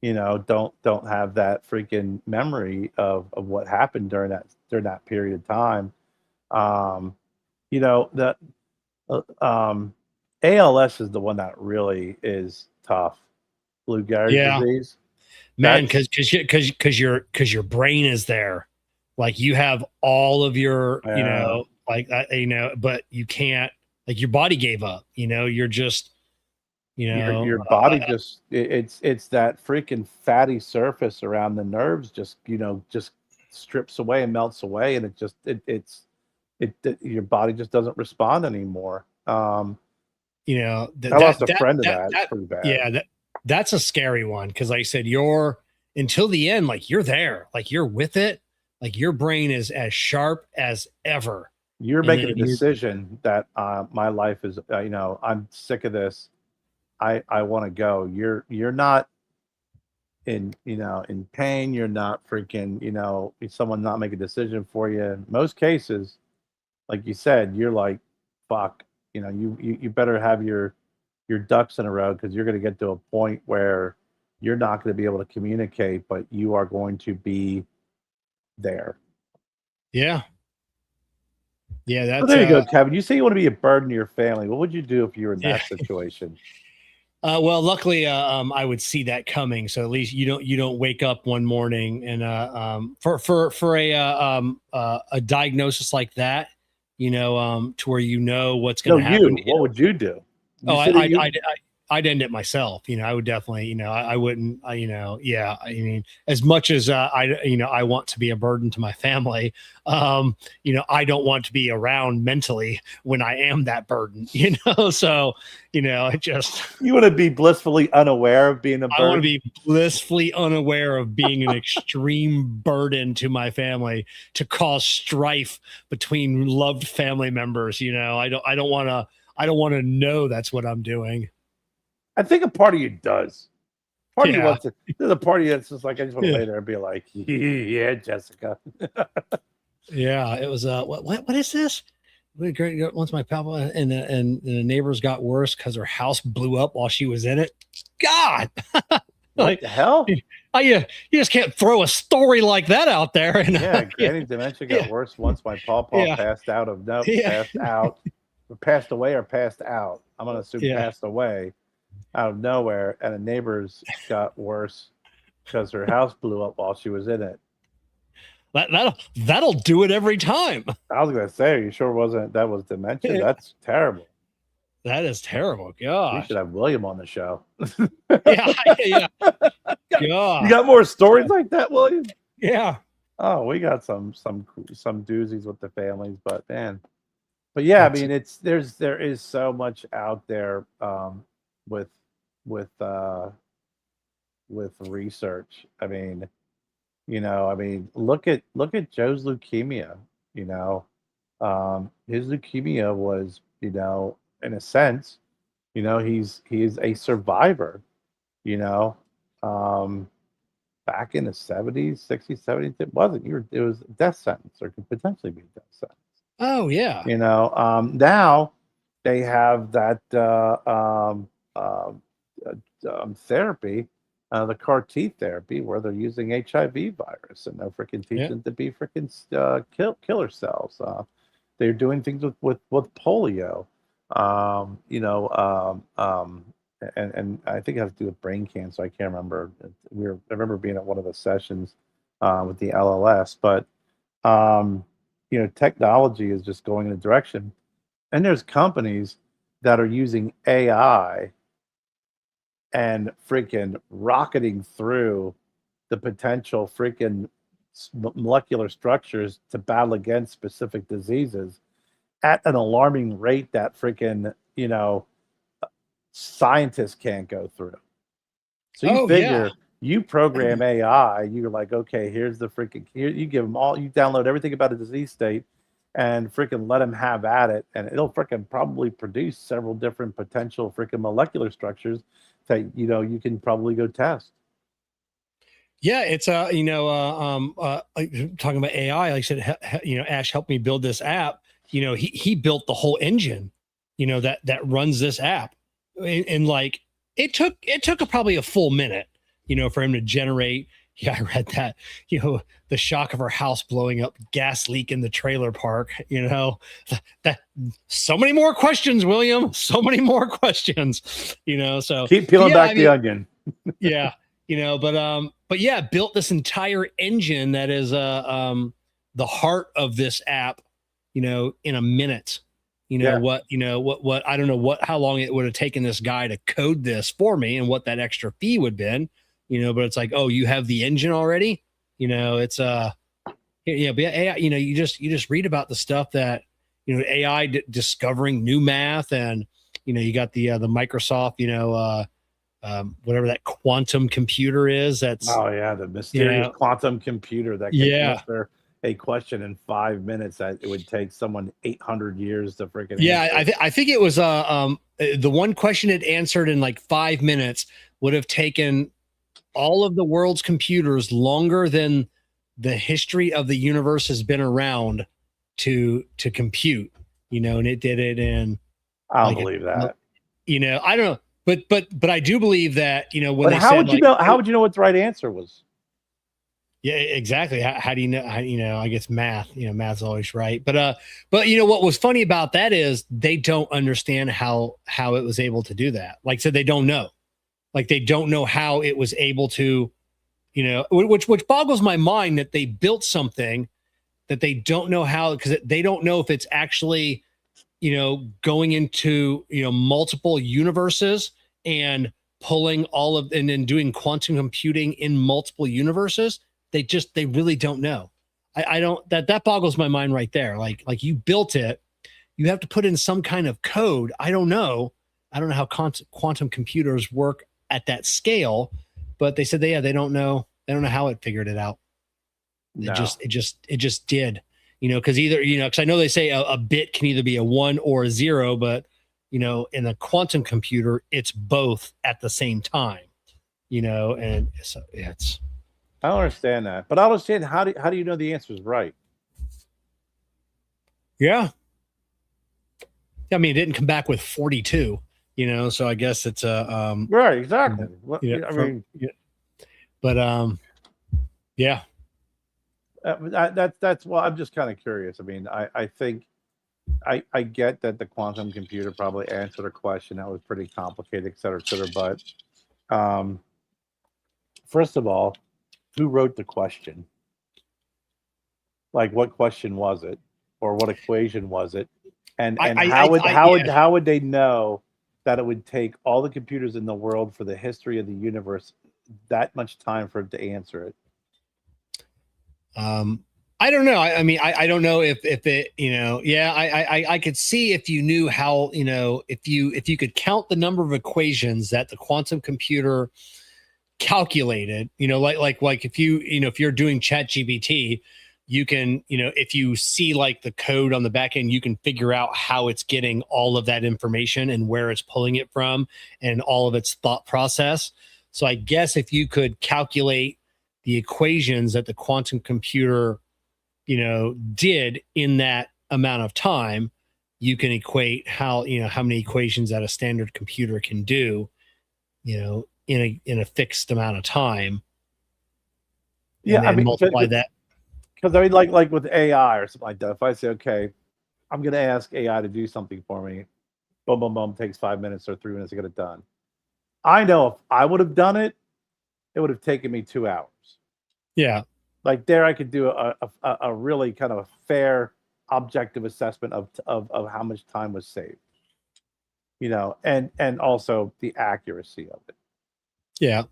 don't have that freaking memory of what happened during that period of time. ALS is the one that really is tough. Lou Gehrig's disease, man, because your brain is there, like you have all of your but you can't, like, your body gave up. You're just your body it's that freaking fatty surface around the nerves just strips away and melts away, and your body just doesn't respond anymore. I lost a friend of that. It's pretty bad. Yeah, that's a scary one, because like I said, you're until the end, like you're there, like you're with it, like your brain is as sharp as ever. You're making a decision that my life is, I'm sick of this. I want to go. You're not in pain. You're not freaking, someone not make a decision for you. In most cases, like you said, you're like, fuck, you better have your ducks in a row, because you're going to get to a point where you're not going to be able to communicate, but you are going to be there. Yeah. Yeah. That's, there you go, Kevin. You say you want to be a burden to your family. What would you do if you were in that situation? Well, luckily, I would see that coming. So at least you don't wake up one morning and for a diagnosis like that, to where what's going to happen. What would you do? I'd end it myself. I would definitely, I wouldn't, I mean, as much as I want to be a burden to my family, I don't want to be around mentally when I am that burden, so, I just. You want to be blissfully unaware of being a burden? I want to be blissfully unaware of being an extreme burden to my family, to cause strife between loved family members. I don't want to know that's what I'm doing. I think a part of you does. Part of you wants to. There's a part of you that's just like, I just want to lay there and be like, yeah, Jessica. Yeah, it was. What is this? Once my papa and the neighbors got worse because her house blew up while she was in it. God, what the hell? You just can't throw a story like that out there. And Granny's dementia got worse once my pawpaw passed out of passed away or passed out. I'm gonna assume passed away out of nowhere, and the neighbors got worse because her house blew up while she was in it. That'll do it every time. I was gonna say, are you sure that was dementia? Yeah. That's terrible. That is terrible. God, we should have William on the show. yeah. God. You got more stories like that, William? Yeah. Oh, we got some doozies with the families, but yeah, I mean, there is so much out there with research. I mean, look at Joe's leukemia. His leukemia was, in a sense, he is a survivor. Back in the 70s, 60s, 70s, it wasn't. It was a death sentence, or could potentially be a death sentence. Oh yeah. Now they have that therapy, the CAR T therapy, where they're using HIV virus, and they're freaking teaching to be freaking killer cells. They're doing things with polio. And I think it has to do with brain cancer. I can't remember. I remember being at one of the sessions with the LLS, but technology is just going in a direction, and there's companies that are using AI and freaking rocketing through the potential freaking molecular structures to battle against specific diseases at an alarming rate that freaking, scientists can't go through. So you figure you program AI, you're like, okay, here's the freaking, here, you give them all, you download everything about a disease state and freaking let them have at it. And it'll freaking probably produce several different potential freaking molecular structures that, you can probably go test. Yeah, it's talking about AI. Like I said, Ash helped me build this app. He built the whole engine, that runs this app, and like it took probably a full minute, for him to generate. Yeah, I read that. The shock of our house blowing up, gas leak in the trailer park. That so many more questions, William. So many more questions. So keep peeling back the onion. Yeah. But yeah, built this entire engine that is the heart of this app, in a minute. What I don't know how long it would have taken this guy to code this for me and what that extra fee would have been, but it's like, oh, you have the engine already. It's but AI, you just read about the stuff that, AI discovering new math, and, you got the Microsoft, whatever that quantum computer is. That's the mysterious quantum computer that can answer a question in 5 minutes that it would take someone 800 years to freaking answer. I think it was the one question it answered in like 5 minutes would have taken all of the world's computers longer than the history of the universe has been around to compute, and it did it in, I don't believe that. I don't know. But I do believe that, when but how would you know? How would you know what the right answer was? Yeah, exactly. How do you know? I guess math. Math's always right. But what was funny about that is they don't understand how it was able to do that. Like I said, they don't know. Like they don't know how it was able to, which boggles my mind that they built something that they don't know how, because they don't know if it's actually, going into, multiple universes and pulling and then doing quantum computing in multiple universes. They really don't know. I don't, that boggles my mind right there. Like you built it, you have to put in some kind of code. I don't know how quantum computers work at that scale, but they said they don't know how it figured it out. No. It just did. Because either, because I know they say a bit can either be a 1 or a 0, but, in a quantum computer, it's both at the same time, and so it's. I don't understand that, but I understand how do you know the answer is right? Yeah. I mean, it didn't come back with 42, so I guess it's right, exactly. Yeah. That's well, I'm just kind of curious. I mean, I think I get that the quantum computer probably answered a question that was pretty complicated, et cetera, but first of all, who wrote the question? Like, what question was it, or what equation was it? And how would they know that it would take all the computers in the world for the history of the universe that much time for it to answer it? I don't know. I mean, I don't know if it, I could see if you knew how, if you could count the number of equations that the quantum computer calculated, like if you're doing ChatGPT, you can, if you see like the code on the back end, you can figure out how it's getting all of that information and where it's pulling it from and all of its thought process. So I guess if you could calculate the equations that the quantum computer, did in that amount of time, you can equate how many equations that a standard computer can do, in a fixed amount of time. Yeah, I mean, multiply that. Because I mean, like with AI or something like that, if I say, okay, I'm going to ask AI to do something for me, boom, boom, boom, takes 5 minutes or 3 minutes to get it done. I know if I would have done it, it would have taken me 2 hours. Yeah. Like there, I could do a really kind of a fair, objective assessment of how much time was saved, and also the accuracy of it. Yeah.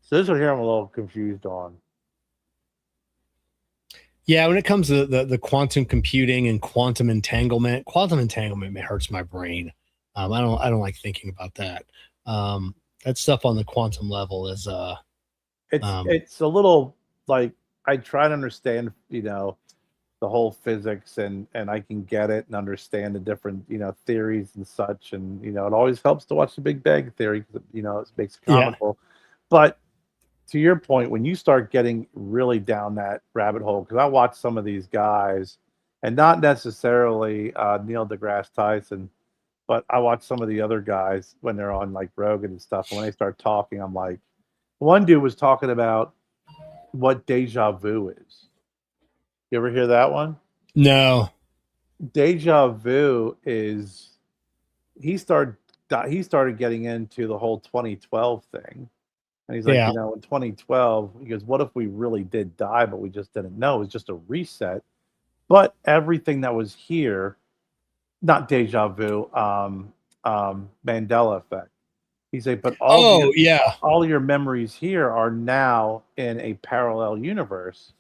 So this one here I'm a little confused on. Yeah, when it comes to the quantum computing and quantum entanglement hurts my brain. I don't like thinking about that. That stuff on the quantum level is It's a little like I try to understand, the whole physics and I can get it and understand the different, theories and such. And, it always helps to watch the Big Bang Theory because, it makes it yeah. comical. But to your point, when you start getting really down that rabbit hole, because I watch some of these guys and not necessarily Neil deGrasse Tyson, but I watch some of the other guys when they're on like Rogan and stuff. And when they start talking, I'm like, one dude was talking about what deja vu is. You ever hear that one? No. Deja vu is he started he started getting into the whole 2012 thing. And he's like, Yeah. in 2012, he goes, what if we really did die, but we just didn't know? It was just a reset. But everything that was here, not deja vu, Mandela effect. He said, but all your memories here are now in a parallel universe.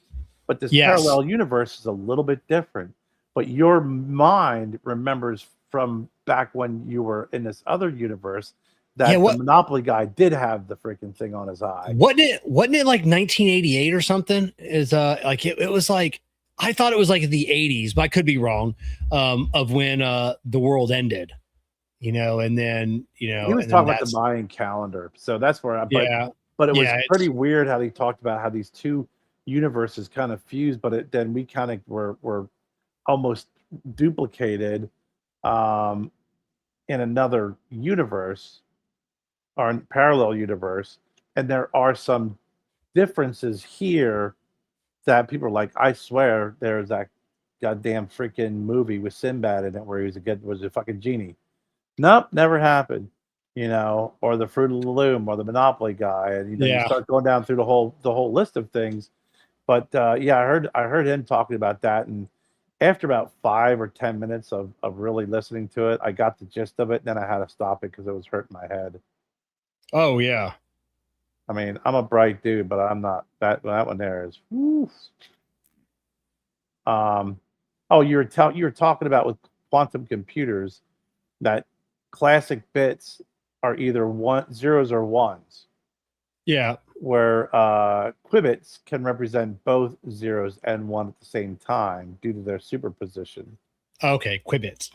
But this parallel universe is a little bit different. But your mind remembers from back when you were in this other universe that the Monopoly guy did have the freaking thing on his eye. Wasn't it like 1988 or something? Is like it was like I thought it was like the 80s, but I could be wrong. Of when the world ended, and then he was talking about the Mayan calendar, so that's where but it was pretty weird how he talked about how these two universes kind of fused, but then we kind of were almost duplicated in another universe or parallel universe, and there are some differences here that people are like, I swear there's that goddamn freaking movie with Sinbad in it where he was a fucking genie. Nope, never happened. Or the Fruit of the Loom or the Monopoly guy, and you start going down through the whole list of things. But I heard him talking about that, and after about 5 or 10 minutes of really listening to it, I got the gist of it. And then I had to stop it because it was hurting my head. Oh yeah. I mean, I'm a bright dude, but I'm not. That one there is. Whew. You were talking about with quantum computers that classic bits are either zeros or ones. Yeah. Where qubits can represent both zeros and one at the same time due to their superposition. Okay, qubits.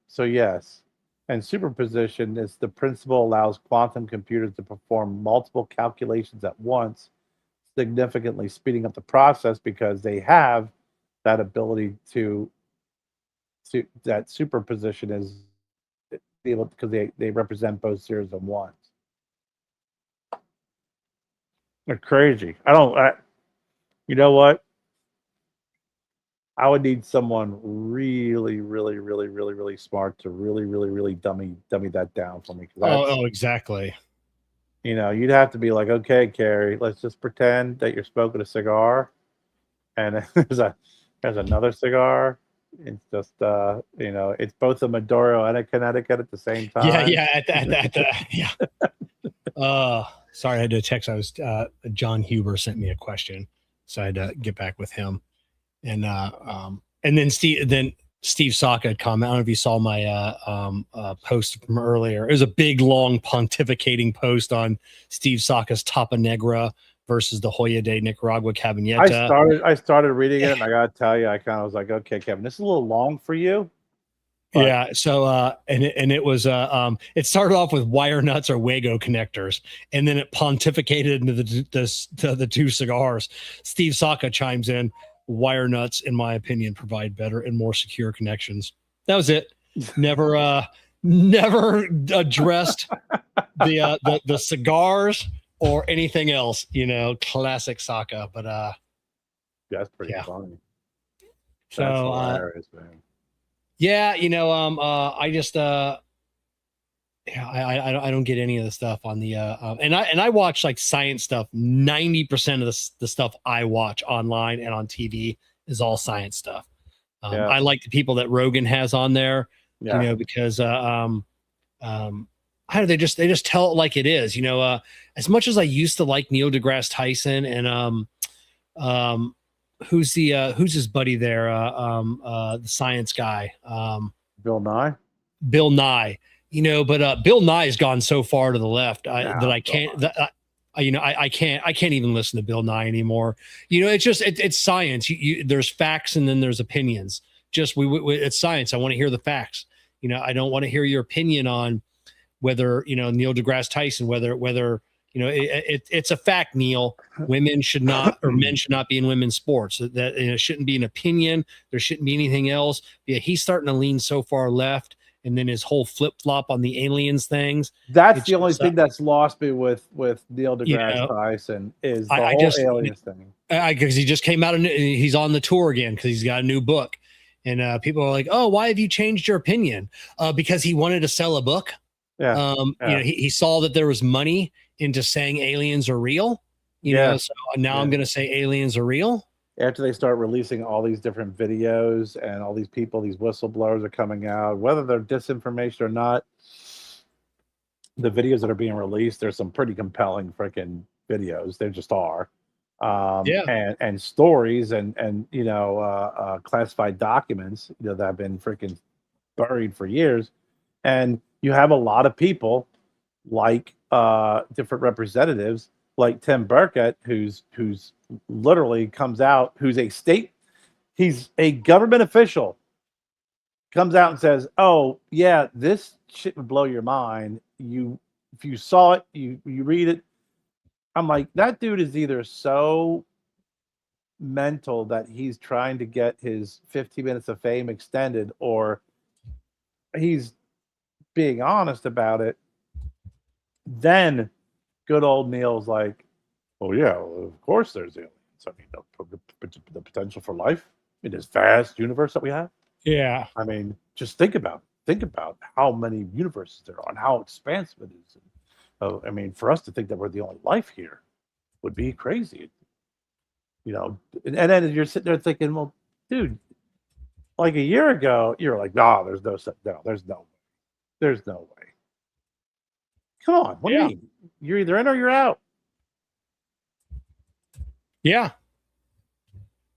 So yes. And superposition is the principle allows quantum computers to perform multiple calculations at once, significantly speeding up the process because they have that ability to that superposition is able because they represent both zeros and ones. They're crazy. You know what? I would need someone really, really, really, really, really smart to really, really, really dummy that down for me. Oh, exactly. You'd have to be like, okay, Carrie, let's just pretend that you're smoking a cigar, and there's another cigar. It's just it's both a Maduro and a Connecticut at the same time. Yeah. Sorry, I had to text. John Huber sent me a question, so I had to get back with him. And then Steve Saka comment. I don't know if you saw my post from earlier. It was a big, long pontificating post on Steve Saka's Tapa Negra versus the Hoya de Nicaragua Cabineta. I started reading it, and I gotta tell you, I kind of was like, okay, Kevin, this is a little long for you. But. Yeah. So it was it started off with wire nuts or Wago connectors, and then it pontificated into the two cigars. Steve Saka chimes in. Wire nuts, in my opinion, provide better and more secure connections. That was it. Never addressed the cigars or anything else. Classic Saka. But that's pretty funny. So that's hilarious, man. Yeah, I just I don't get any of the stuff on the and I watch like science stuff. 90% of the stuff I watch online and on TV is all science stuff. I like the people that Rogan has on there, because how do they just tell it like it is? As much as I used to like Neil deGrasse Tyson and who's his buddy there, the science guy, Bill Nye. Bill Nye. But Bill Nye has gone so far to the left that I can't. I can't even listen to Bill Nye anymore. It's science. There's facts and then there's opinions. It's science. I want to hear the facts. I don't want to hear your opinion on whether Neil deGrasse Tyson, whether it's a fact, Neil. Women should not, or men should not be in women's sports. That it shouldn't be an opinion. There shouldn't be anything else. Yeah, he's starting to lean so far left, and then his whole flip flop on the aliens things. That's the only thing that's lost me with Neil deGrasse Tyson is the whole aliens thing. Because he just came out and he's on the tour again because he's got a new book, and people are like, "Oh, why have you changed your opinion?" Because he wanted to sell a book. Yeah. He saw that there was money into saying aliens are real. So now I'm going to say aliens are real. After they start releasing all these different videos and all these people, these whistleblowers are coming out, whether they're disinformation or not, the videos that are being released, there's some pretty compelling freaking videos. They just are. And stories and classified documents, that have been freaking buried for years. And you have a lot of people like different representatives like Tim Burkett, who's literally comes out, he's a government official, comes out and says, "Oh yeah, this shit would blow your mind. If you saw it, you read it." I'm like, that dude is either so mental that he's trying to get his 15 minutes of fame extended, or he's being honest about it. Then good old Neil's like, "Oh yeah, well, of course there's aliens. I mean, the potential for life in this vast universe that we have." Yeah. I mean, just think about how many universes there are and how expansive it is. I mean, for us to think that we're the only life here would be crazy. And then you're sitting there thinking, well, dude, like a year ago, you're like, "No, there's no way. There's no way." Come on, what do you mean? You're either in or you're out. Yeah.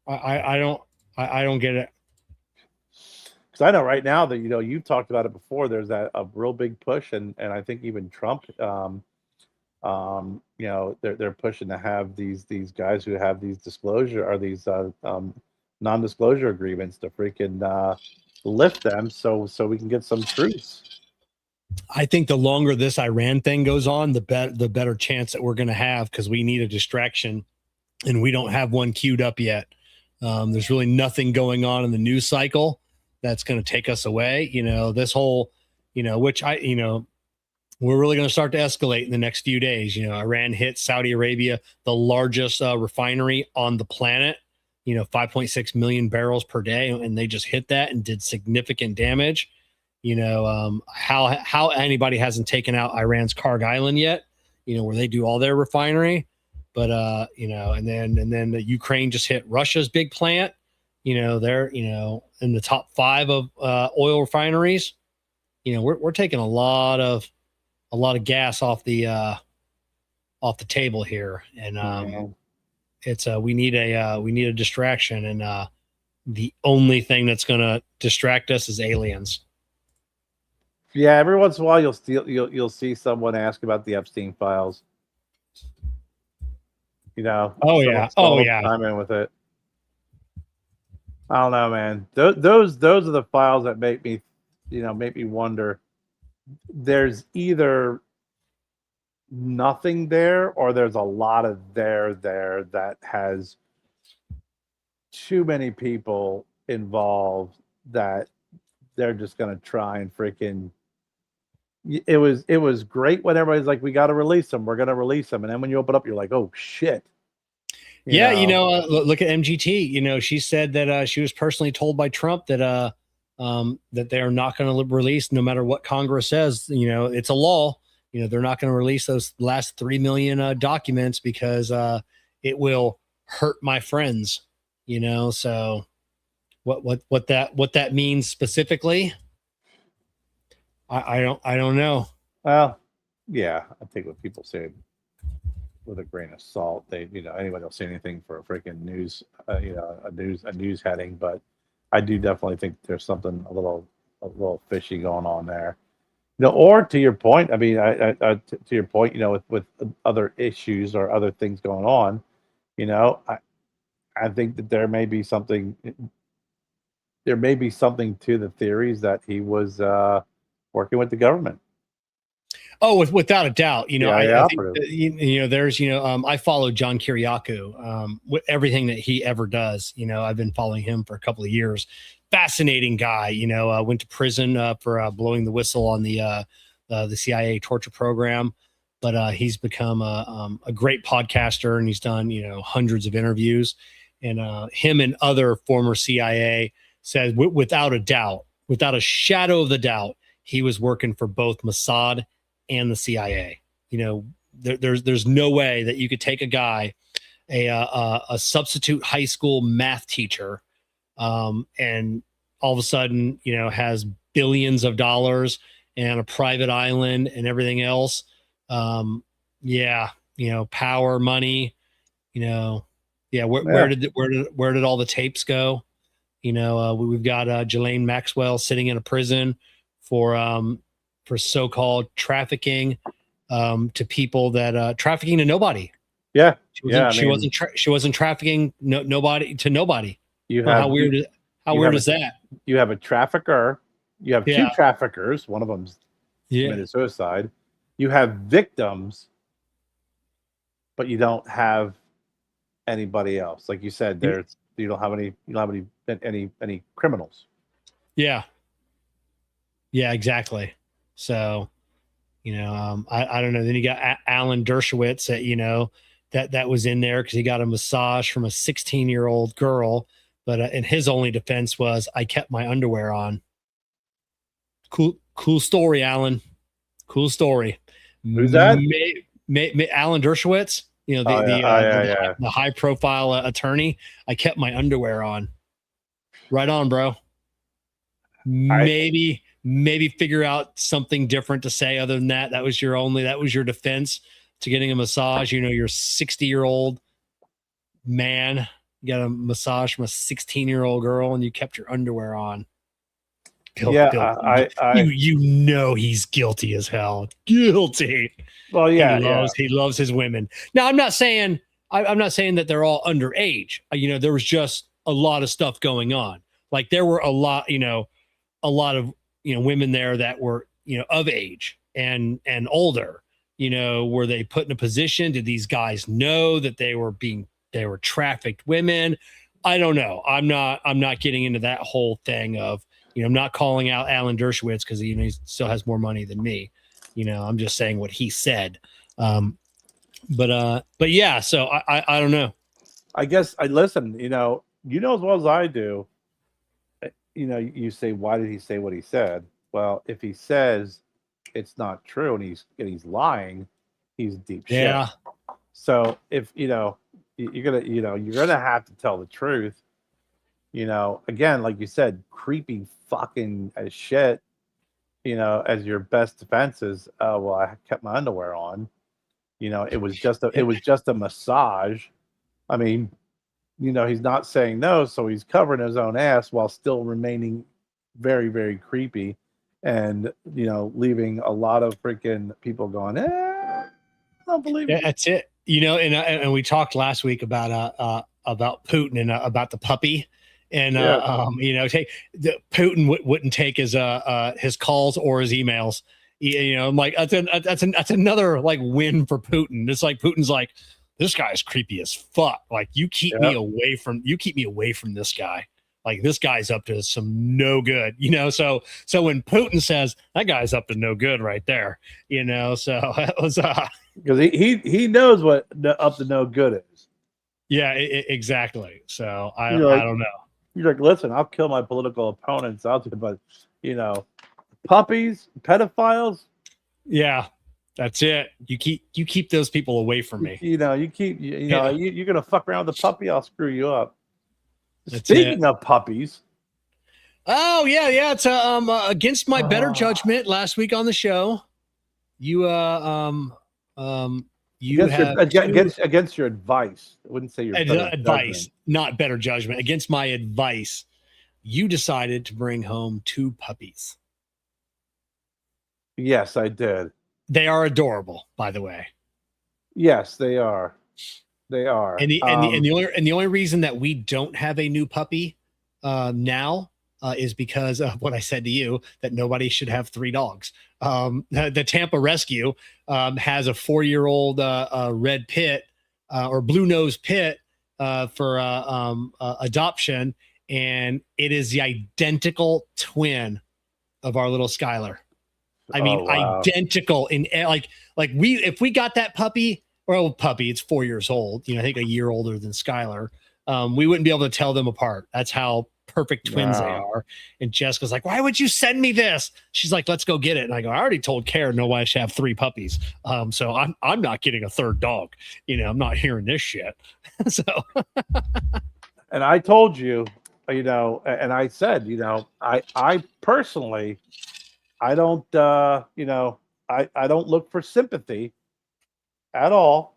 I don't get it. Because I know right now that you've talked about it before. There's a real big push, and I think even Trump, they're pushing to have these guys who have these disclosure or these non-disclosure agreements to freaking lift them, so we can get some truth. I think the longer this Iran thing goes on, the better chance that we're going to have, because we need a distraction, and we don't have one queued up yet. There's really nothing going on in the news cycle that's going to take us away. This whole, which we're really going to start to escalate in the next few days. Iran hit Saudi Arabia, the largest refinery on the planet, 5.6 million barrels per day. And they just hit that and did significant damage. How anybody hasn't taken out Iran's Karg Island yet, where they do all their refinery. But, and then the Ukraine just hit Russia's big plant. They're, in the top 5 of oil refineries. We're taking a lot of gas off the table here. And it's we need a distraction. And the only thing that's going to distract us is aliens. Yeah, every once in a while you'll see someone ask about the Epstein files. Oh yeah. Chime in with it. I don't know, man. Those are the files that make me wonder. There's either nothing there, or there's a lot of there that has too many people involved that they're just gonna try and freaking. It was great when everybody's like, "We got to release them. We're gonna release them," and then when you open up, you're like, "Oh shit." Look at MGT. She said that she was personally told by Trump that that they are not going to release, no matter what Congress says. It's a law. They're not going to release those last 3 million documents because it will hurt my friends. So what that means specifically, I don't know. Well, yeah, I think what people say with a grain of salt. They, anybody will say anything for a freaking news, a news heading. But I do definitely think there's something a little fishy going on there. Or to your point, I mean, to your point, with other issues or other things going on, I think that there may be something to the theories that he was working with the government. Oh, without a doubt. I think Operative. there's, I follow John Kiriakou, with everything that he ever does. I've been following him for a couple of years. Fascinating guy. Went to prison for blowing the whistle on the CIA torture program, but he's become a great podcaster, and he's done hundreds of interviews. And him and other former CIA says, without a doubt, without a shadow of the doubt, he was working for both Mossad and the CIA. There's no way that you could take a guy, a substitute high school math teacher, and all of a sudden, has billions of dollars and a private island and everything else. Power, money, where did all the tapes go? We've got Ghislaine Maxwell sitting in a prison for so-called trafficking to people that trafficking to nobody. Yeah, She wasn't trafficking nobody to nobody. How weird is that? You have a trafficker. You have two traffickers. One of them's committed suicide. You have victims, but you don't have anybody else. Like you said, you don't have any criminals. Yeah, exactly. So, I don't know. Then you got Alan Dershowitz that was in there because he got a massage from a 16-year-old girl, but and his only defense was, I kept my underwear on. Cool story, Alan. Cool story. Who's that? Alan Dershowitz. The high-profile attorney. I kept my underwear on. Right on, bro. Maybe figure out something different to say other than that. That was your defense to getting a massage. You're 60-year-old man. You got a massage from a 16-year-old girl, and you kept your underwear on. He's guilty as hell. Guilty. Well, he loves his women. Now, I'm not saying that they're all underage. There was just a lot of stuff going on. Like there were a lot of women there that were of age and older. Were they put in a position? Did these guys know that they were trafficked women? I don't know. I'm not getting into that whole thing of I'm not calling out Alan Dershowitz because he still has more money than me. I'm just saying what he said. But yeah. So I don't know. I guess I listen. You know as well as I do. You say, why did he say what he said? Well, if he says it's not true and he's lying, he's deep shit. Yeah. So if you're gonna have to tell the truth. Again, like you said, creepy fucking as shit. As your best defense is, well, I kept my underwear on. It was just a massage. I mean, he's not saying no, so he's covering his own ass while still remaining very, very creepy, and leaving a lot of freaking people going, I don't believe it. That's it. And we talked last week about Putin and about the puppy. And Putin wouldn't take his calls or his emails. I'm like, that's another like win for Putin. It's like Putin's like, this guy's creepy as fuck. Like you keep me away from this guy. Like this guy's up to some no good. So when Putin says that guy's up to no good right there, so that was because he knows what up to no good is. Yeah, exactly. So I don't know. You're like, listen, I'll kill my political opponents out there, but puppies, pedophiles. Yeah, that's it. You keep those people away from me. You're gonna fuck around with a puppy, I'll screw you up. Speaking of puppies. Oh yeah. It's against my better judgment last week on the show. You you Against have your two against your advice. I wouldn't say your better advice, judgment. not better judgment. Against my advice, you decided to bring home two puppies. Yes, I did. They are adorable, by the way. Yes, they are. They are. And the only reason that we don't have a new puppy now is because of what I said to you, that nobody should have three dogs. The Tampa Rescue has a 4-year-old red pit or blue nose pit for adoption, and it is the identical twin of our little Skylar. I mean, wow. identical in like if we got that puppy, or puppy, it's 4 years old, I think a year older than Skylar. We wouldn't be able to tell them apart. That's how perfect twins they are. And Jessica's like, why would you send me this? She's like, let's go get it. And I go, I already told Kerr nobody should have 3 puppies. So I'm not getting a third dog. I'm not hearing this shit. So and I told you, and I said, I personally, I don't I don't look for sympathy at all,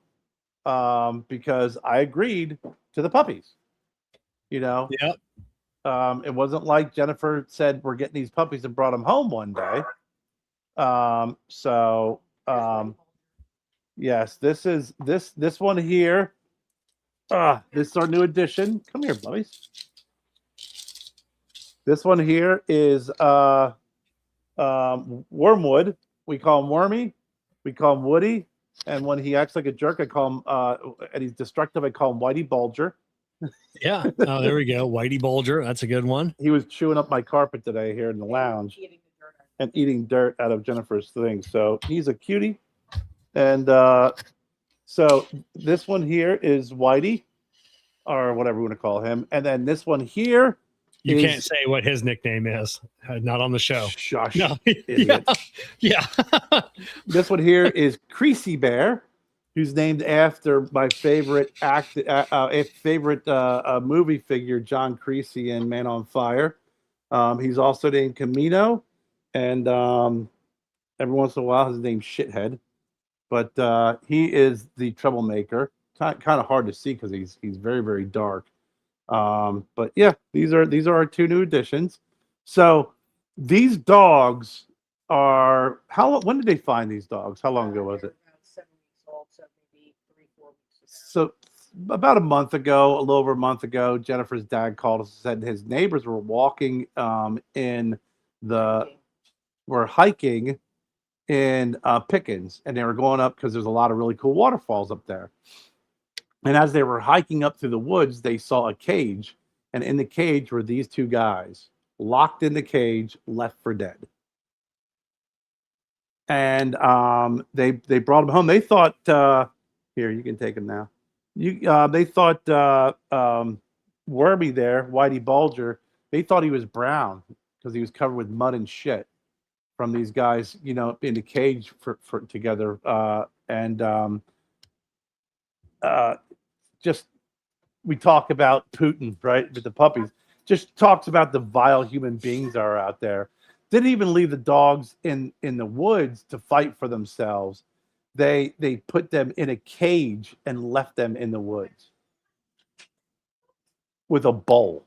because I agreed to the puppies. yeah. It wasn't like Jennifer said we're getting these puppies and brought them home one day. Yes, this one here. This is our new addition. Come here, buddies. This one here is Wormwood. We call him Wormy. We call him Woody. And when he acts like a jerk, I call him and he's destructive, I call him Whitey Bulger. Yeah. Oh, there we go. Whitey Bulger. That's a good one. He was chewing up my carpet today here in the lounge and eating dirt out of Jennifer's thing. So he's a cutie. And so this one here is Whitey, or whatever we want to call him. And then this one here. You can't say what his nickname is. Not on the show. Shush. No. Idiot. Yeah. This one here is Creasy Bear, who's named after my favorite movie figure, John Creasy in Man on Fire. He's also named Camino, and every once in a while his name's Shithead. But he is the troublemaker. Kind of hard to see because he's very, very dark. But yeah, these are our 2 new additions. So these dogs are when did they find these dogs? How long ago was it? 7 weeks old, so maybe 3-4 weeks ago. So about a month ago, a little over a month ago, Jennifer's dad called us and said his neighbors were walking were hiking in Pickens, and they were going up because there's a lot of really cool waterfalls up there. And as they were hiking up through the woods, they saw a cage, and in the cage were these 2 guys locked in the cage, left for dead. And they brought him home. They thought, here, you can take him now. They thought Wormy there, Whitey Bulger, they thought he was brown because he was covered with mud and shit from these guys, in the cage for together. Just we talk about Putin, right, with the puppies. Just talks about the vile human beings that are out there. Didn't even leave the dogs in the woods to fight for themselves. They put them in a cage and left them in the woods with a bowl.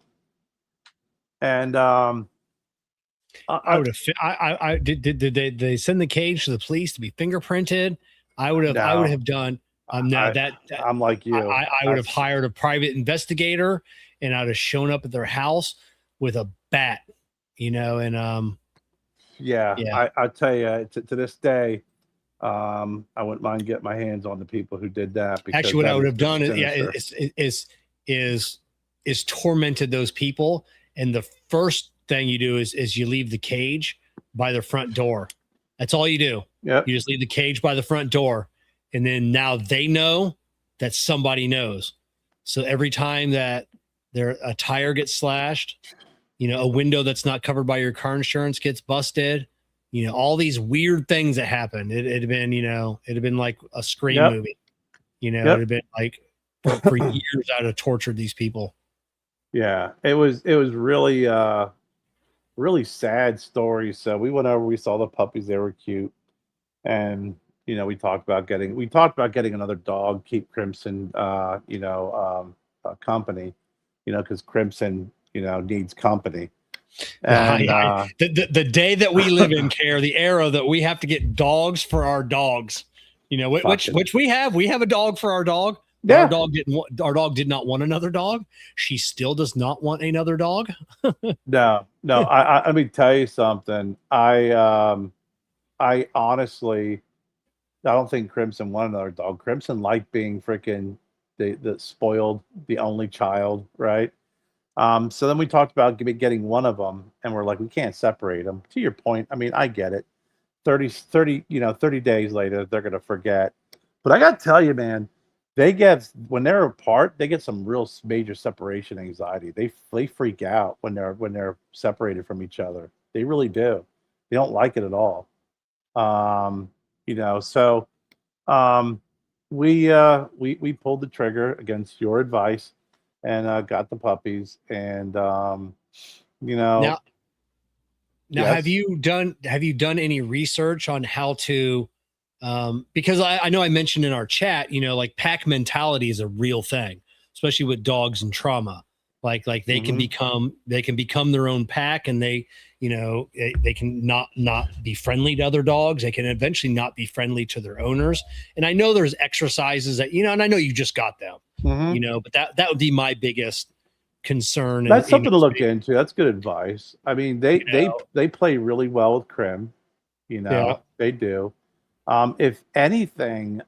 And did they send the cage to the police to be fingerprinted? I would have done. I'm like you. I would have hired a private investigator, and I'd have shown up at their house with a bat, and yeah. I tell you, to this day, I wouldn't mind getting my hands on the people who did that. Actually, what I would have done is tormented those people, and the first thing you do is you leave the cage by the front door. That's all you do. Yeah, you just leave the cage by the front door. And then now they know that somebody knows. So every time that a tire gets slashed, a window that's not covered by your car insurance gets busted, all these weird things that happen. It'd have been like a Scream movie. It'd have been like for years I'd have tortured these people. Yeah, it was really really sad story. So we went over, we saw the puppies, they were cute. And we talked about getting another dog, keep Crimson, company, because Crimson, needs company. And the day that we live in, Care, the era that we have to get dogs for our dogs, which we have a dog for our dog. Yeah. Our dog did not want another dog. She still does not want another dog. No. I let me tell you something. I honestly, I don't think Crimson wanted another dog. Crimson liked being freaking the spoiled, the only child, right? So then we talked about getting one of them, and we're like, we can't separate them. To your point, I mean, I get it. 30 days later, they're gonna forget. But I gotta tell you, man, when they're apart, they get some real major separation anxiety. They freak out when they're separated from each other. They really do. They don't like it at all. So we pulled the trigger against your advice and got the puppies. And now yes. have you done any research on how to because I know I mentioned in our chat, like pack mentality is a real thing, especially with dogs and trauma. Like they can become their own pack, and they can not be friendly to other dogs. They can eventually not be friendly to their owners. And I know there's exercises that, and I know you just got them, but that would be my biggest concern. That's something to look into. That's good advice. I mean, they play really well with Krim, they do. If anything,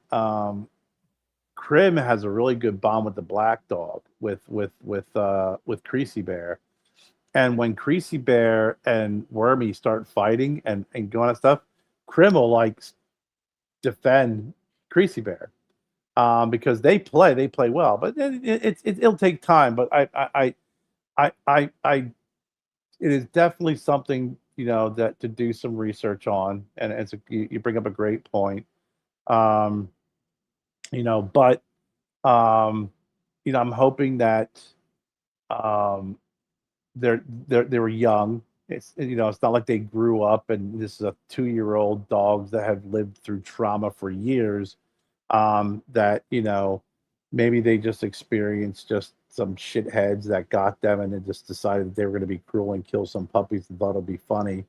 Krim has a really good bond with the black dog, with Creasy Bear. And when Creasy Bear and Wormy start fighting and going on stuff, Krim will defend Creasy Bear, because they play well. But it'll take time. But it is definitely something that to do some research on. And you bring up a great point. But I'm hoping that they were young. It's not like they grew up and this is a 2-year-old dogs that have lived through trauma for years. That maybe they just experienced just some shitheads that got them and then just decided that they were going to be cruel and kill some puppies and thought it'd be funny.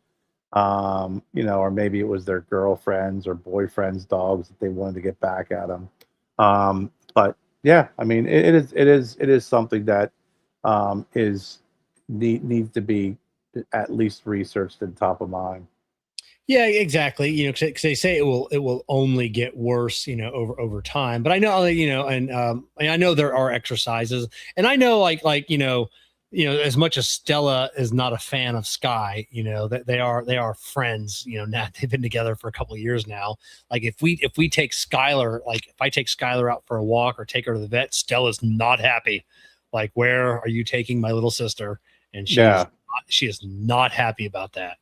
Or maybe it was their girlfriends or boyfriends' dogs that they wanted to get back at them. But yeah, I mean, it is something that needs to be at least researched and top of mind. Yeah, exactly. Because they say it will only get worse, over time. But I know, and I know there are exercises, and I know, as much as Stella is not a fan of Sky, that they are friends. Now they've been together for a couple of years now. Like if we take Skylar, if I take Skylar out for a walk or take her to the vet, Stella's not happy. Like, where are you taking my little sister? And she is not happy about that.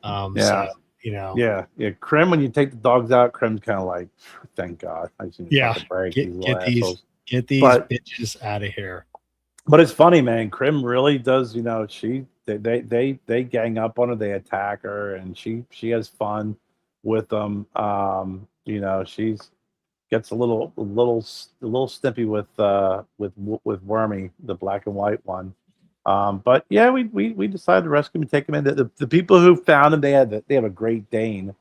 So, Yeah. Krim, when you take the dogs out, Krim's kind of like, thank God. I just need to break get these bitches out of here. But it's funny, man. Krim really does. They gang up on her, they attack her, and she has fun with them. She's gets a little snippy with Wormy, the black and white one. But yeah, we decided to rescue him and take him in. The people who found him, they have a Great Dane,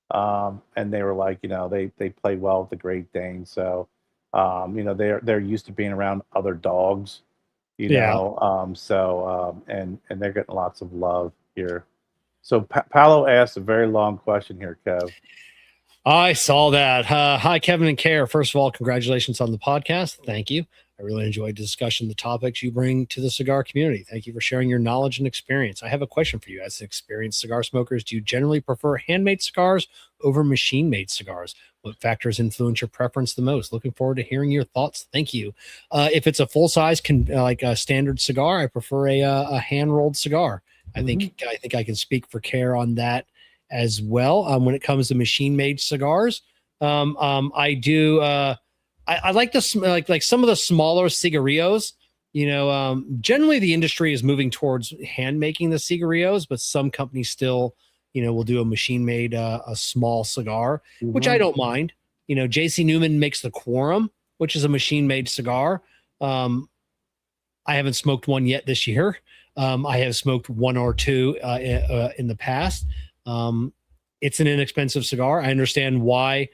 and they were like, they play well with the Great Dane, so they're used to being around other dogs, and they're getting lots of love here. So Paolo asked a very long question here, Kev. I saw that. Hi, Kevin and Kerr. First of all, congratulations on the podcast. Thank you. I really enjoyed the discussion, the topics you bring to the cigar community. Thank you for sharing your knowledge and experience. I have a question for you. As experienced cigar smokers, do you generally prefer handmade cigars over machine-made cigars? What factors influence your preference the most? Looking forward to hearing your thoughts. Thank you. If it's a full-size, like a standard cigar, I prefer a hand-rolled cigar. I think I can speak for Kerr on that as well. When it comes to machine-made cigars, I do. I like like some of the smaller cigarillos. Generally the industry is moving towards hand making the cigarillos, but some companies still we'll do a machine made, a small cigar, which I don't mind. JC Newman makes the Quorum, which is a machine made cigar. I haven't smoked one yet this year. I have smoked one or two in the past. It's an inexpensive cigar. I understand why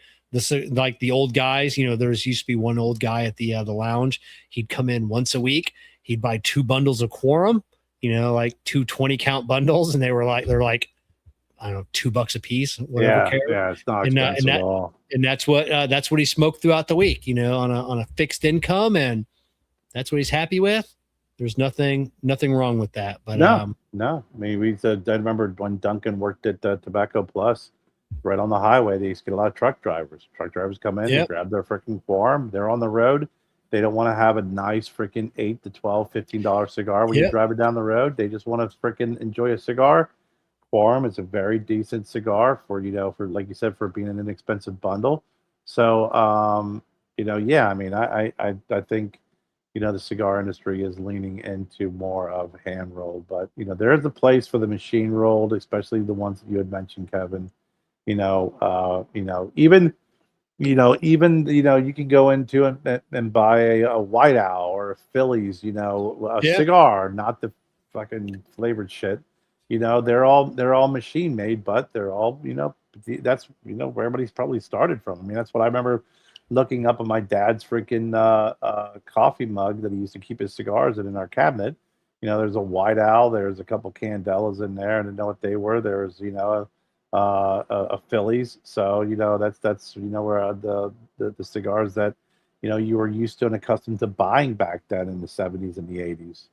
like the old guys, there's used to be one old guy at the lounge. He'd come in once a week. He'd buy 2 bundles of Quorum, like 2 20-count bundles. And they're like, I don't know, $2 a piece, whatever. Yeah, it's not expensive at all. And that's what he smoked throughout the week, on a fixed income, and that's what he's happy with. There's nothing wrong with that. But no. I mean, I remember when Duncan worked at Tobacco Plus, right on the highway. They used to get a lot of truck drivers. Truck drivers come in, they grab their freaking Quorum. They're on the road. They don't want to have a nice freaking $8 to $12, $15 cigar when you're driving down the road. They just want to freaking enjoy a cigar. Quorum is a very decent cigar for like you said, for being an inexpensive bundle. So I mean, I think the cigar industry is leaning into more of hand rolled, but there is a place for the machine rolled, especially the ones that you had mentioned, Kevin. Even you can go into and buy a White Owl or a Phillies, a cigar, not the fucking flavored shit. They're all machine made, but they're all, that's, where everybody's probably started from. I mean, that's what I remember looking up on my dad's freaking coffee mug that he used to keep his cigars in our cabinet. There's a White Owl, there's a couple Candelas in there, and I know what they were. There's, a Phillies. So, that's where the cigars that, you were used to and accustomed to buying back then in the 70s and the 80s.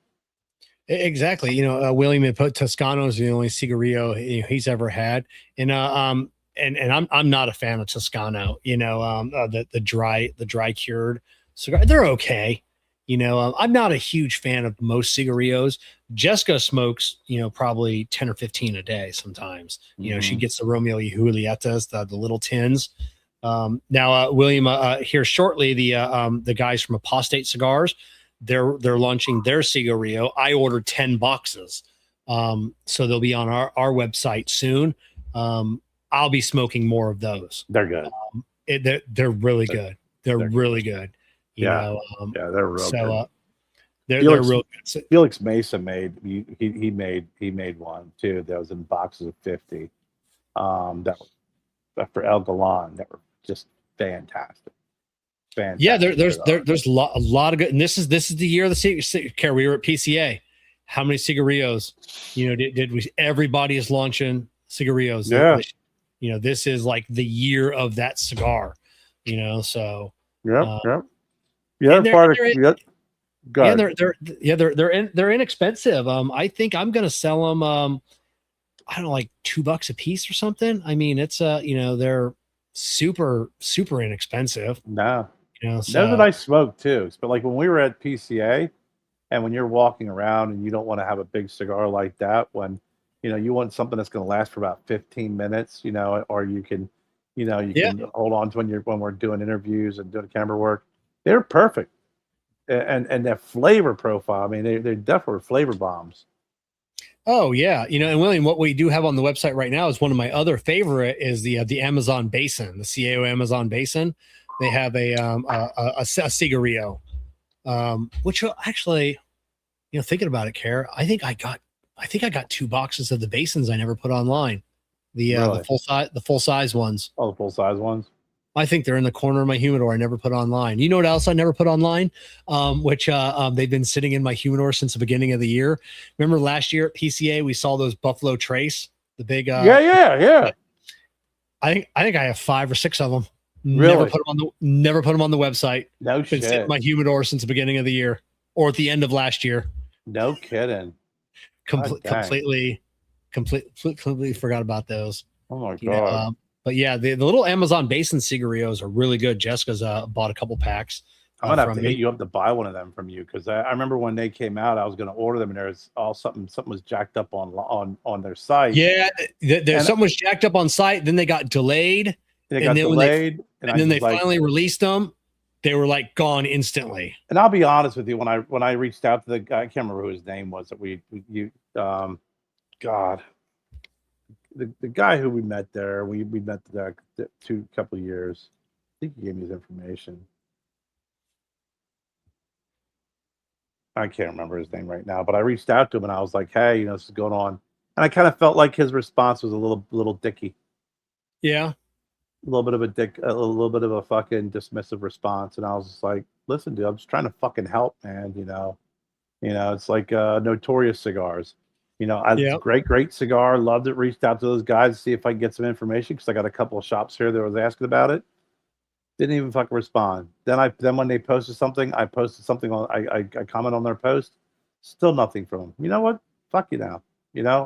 Exactly. William Toscano is the only cigarillo he's ever had. And I'm not a fan of Toscano, the dry cured cigar. They're okay. I'm not a huge fan of most cigarillos. Jessica smokes, probably 10 or 15 a day sometimes. She gets the Romeo y Julietas, the little tins. Now, William, here shortly, the guys from Apostate Cigars, they're launching their cigarillo. I ordered 10 boxes. So they'll be on our website soon. I'll be smoking more of those. They're good. They're really good. They're really good. They're real good. They're real good. Felix Mesa he made one too. That was in boxes of 50. That for El Galan, that were just fantastic. Yeah, there's a lot of good, and this is the year of the Kerr. We were at PCA. How many cigarillos? Did we? Everybody is launching cigarillos. Yeah. This is like the year of that cigar. So. Yep. They're inexpensive. I think I'm gonna sell them. I don't know, like $2 a piece or something. I mean, it's they're super inexpensive. No. So. That's what I smoke too. But like when we were at PCA, and when you're walking around and you don't want to have a big cigar like that, when you want something that's going to last for about 15 minutes, or you can, can hold on to when we're doing interviews and doing camera work. They're perfect, and their flavor profile. I mean, they're definitely flavor bombs. Oh yeah, and William, what we do have on the website right now is one of my other favorite is the Amazon Basin, the CAO Amazon Basin. They have a cigarillo, which actually, thinking about it, Kerr, I think I got 2 boxes of the Basins I never put online. The full size ones. Oh, the full size ones. I think they're in the corner of my humidor. I never put online. You know what else I never put online? Which they've been sitting in my humidor since the beginning of the year. Remember last year at PCA we saw those Buffalo Trace, the big. Yeah. I think I have 5 or 6 of them. Really? Never put them on the website. No shit. Been sitting in my humidor since the beginning of the year, or at the end of last year. No kidding. Completely forgot about those. Oh my god. But yeah, the little Amazon Basin cigarillos are really good. Jessica's bought a couple packs. I'm gonna have to hit you up to buy one of them from you, because I remember when they came out, I was gonna order them, and there's something was jacked up on their site. Yeah, something was jacked up on site. Then they got delayed. And then they finally released them. They were like gone instantly. And I'll be honest with you, when I reached out to the guy, I can't remember who his name was that God, the guy who we met there, we met the couple of years. I think he gave me his information. I can't remember his name right now, but I reached out to him and I was like, "Hey, this is going on," and I kind of felt like his response was a little dicky. Yeah. A little bit of a dick, a little bit of a fucking dismissive response, and I was just like, "Listen, dude, I'm just trying to fucking help, man. It's like Notorious Cigars. Yeah. Great cigar. Loved it. Reached out to those guys to see if I can get some information because I got a couple of shops here that was asking about it. Didn't even fucking respond. Then when they posted something, I posted something on. I comment on their post. Still nothing from them. You know what? Fuck you now.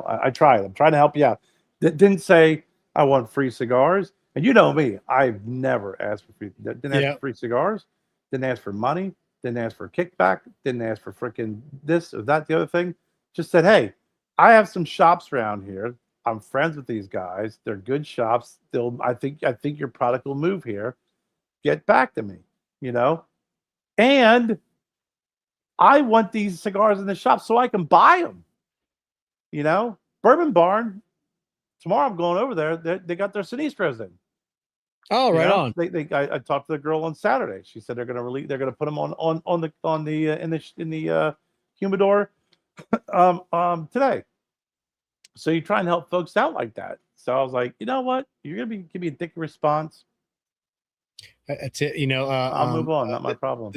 I tried. I'm trying to help you out. Didn't say I want free cigars. And you know me, I've never asked for free. Didn't ask for free cigars. Didn't ask for money. Didn't ask for kickback. Didn't ask for freaking this or that, the other thing. Just said, hey, I have some shops around here. I'm friends with these guys. They're good shops. I think your product will move here. Get back to me, And I want these cigars in the shop so I can buy them. Bourbon Barn. Tomorrow I'm going over there. They got their Sinistros in. Oh, right on. I talked to the girl on Saturday. She said they're going to put them in the humidor today. So you try and help folks out like that. So I was like, you know what? You're gonna give me a dick response. That's it. I'll move on. Not my problem.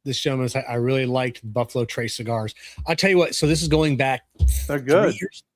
This gentleman said, I really liked Buffalo Trace cigars. I'll tell you what. So this is going back. They're good.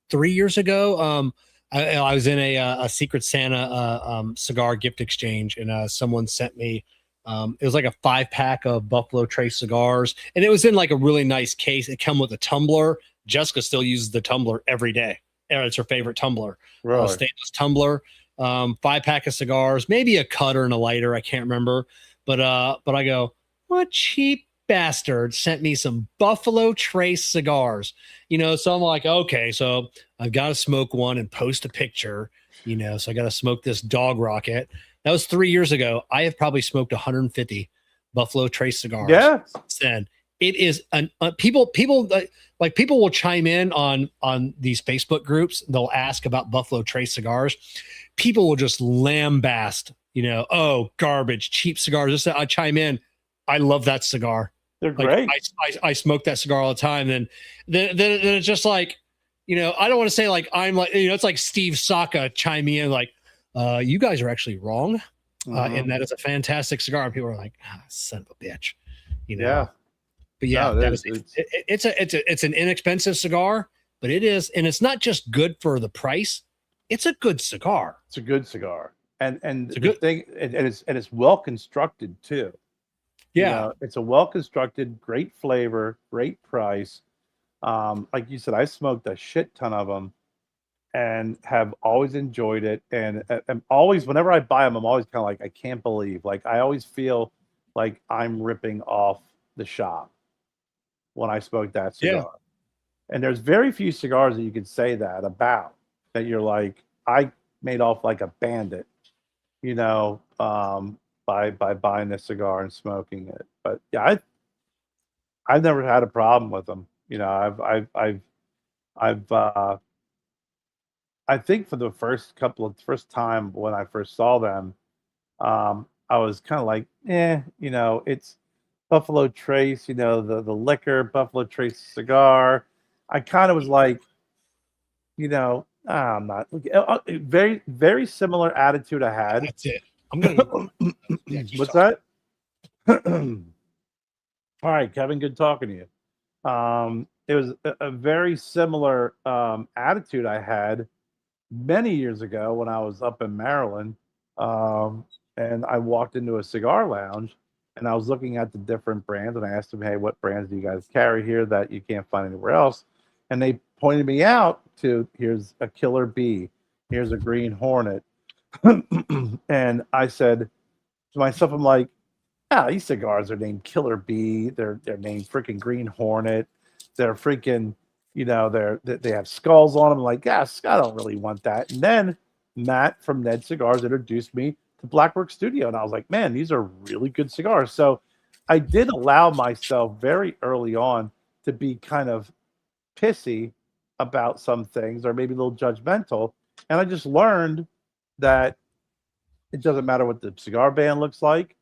3 years ago. I was in a Secret Santa cigar gift exchange, and someone sent me. It was like a 5-pack of Buffalo Trace cigars, and it was in like a really nice case. It came with a tumbler. Jessica still uses the tumbler every day. It's her favorite tumbler. Really? Stainless tumbler. 5-pack of cigars, maybe a cutter and a lighter. I can't remember, but I go, what cheap bastard sent me some Buffalo Trace cigars, so I'm like, okay, so I've got to smoke one and post a picture, so I got to smoke this Dog Rocket. That was 3 years ago. I have probably smoked 150 Buffalo Trace cigars. Yeah. Since then. It is people will chime in on these Facebook groups. They'll ask about Buffalo Trace cigars. People will just lambast, oh, garbage, cheap cigars. I chime in. I love that cigar. They're great. I smoke that cigar all the time. Then it's just like, I don't want to say like I'm like, it's like Steve Saka chiming in like, you guys are actually wrong, and that is a fantastic cigar. And people are like, son of a bitch, Yeah. But yeah, it's an inexpensive cigar, but it is, and it's not just good for the price. It's a good cigar. It's a good cigar, and it's a good thing, and it's well constructed too. Yeah, it's a well constructed, great flavor, great price. Like you said, I smoked a shit ton of them, and have always enjoyed it. And always, whenever I buy them, I'm always kind of like, I can't believe. Like I always feel like I'm ripping off the shop when I smoke that cigar. Yeah. And there's very few cigars that you could say that about, that you're like, I made off like a bandit, by buying this cigar and smoking it. But yeah, I've never had a problem with them. I think for the first time when I first saw them, I was kind of like, it's Buffalo Trace, the liquor, Buffalo Trace cigar. I kind of was like, I'm not. Very, very similar attitude I had. That's it. I'm gonna. What's that? All right, Kevin. Good talking to you. It was a very similar attitude I had many years ago when I was up in Maryland, and I walked into a cigar lounge. And I was looking at the different brands, and I asked them, hey, what brands do you guys carry here that you can't find anywhere else? And they pointed me out to, here's a Killer Bee, here's a Green Hornet. And I said to myself, I'm like, these cigars are named Killer Bee. They're named freaking Green Hornet. They're freaking, they have skulls on them. I'm like, yes, I don't really want that. And then Matt from Ned Cigars introduced me to Blackwork Studio, and I was like, man, these are really good cigars. So I did allow myself very early on to be kind of pissy about some things, or maybe a little judgmental, And I just learned that it doesn't matter what the cigar band looks like.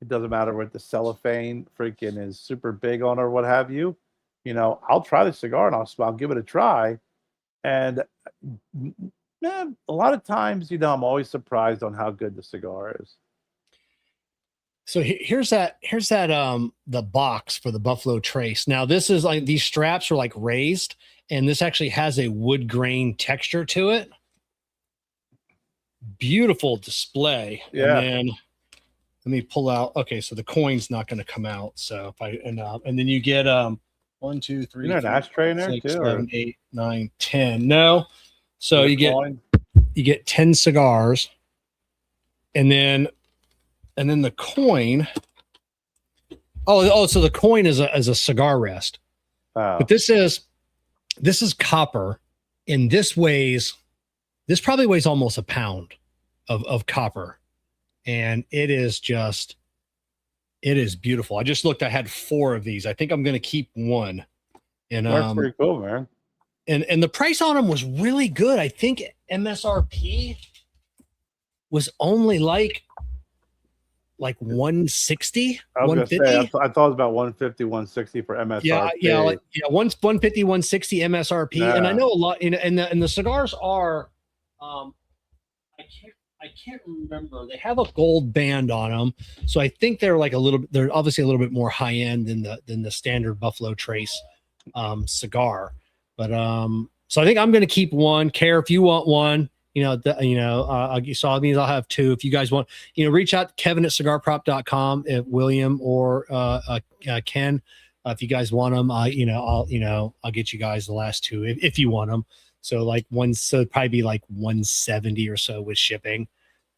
It doesn't matter what the cellophane freaking is super big on or what have you. You know, I'll try the cigar and I'll give it a try. And man, a lot of times, you know, I'm always surprised on how good the cigar is. So here's that the box for the Buffalo Trace. Now this is like, these straps are like raised, and this actually has a wood grain texture to it. Beautiful display. Yeah. And then let me pull out. Okay, so the coin's not going to come out. So if I and then you get 1, 2, 3, an ashtray in there 6, too, 7, 8, 9, 10. No. So you coin? get 10 cigars, and then the coin. So the coin is a cigar rest. Oh. But this is copper, and this probably weighs almost a pound of copper. And it is beautiful. I just looked, I had 4 of these. I think I'm going to keep one. And That's pretty cool, man. And the price on them was really good. I think MSRP was only like 160. I was going to 150. say, I thought it was about 150, 160 for MSRP. Yeah, 150, 160 MSRP. Yeah. And I know a lot, and the cigars are, I can't remember. They have a gold band on them, so I think they're they're obviously a little bit more high end than the standard Buffalo Trace cigar. But so I think I'm going to keep one. Kerr, if you want one, so I mean, I'll have 2. If you guys want, reach out to Kevin@cigarprop.com, if William or Ken, if you guys want them, I'll get you guys the last 2 if you want them. So it'd probably be like 170 or so with shipping.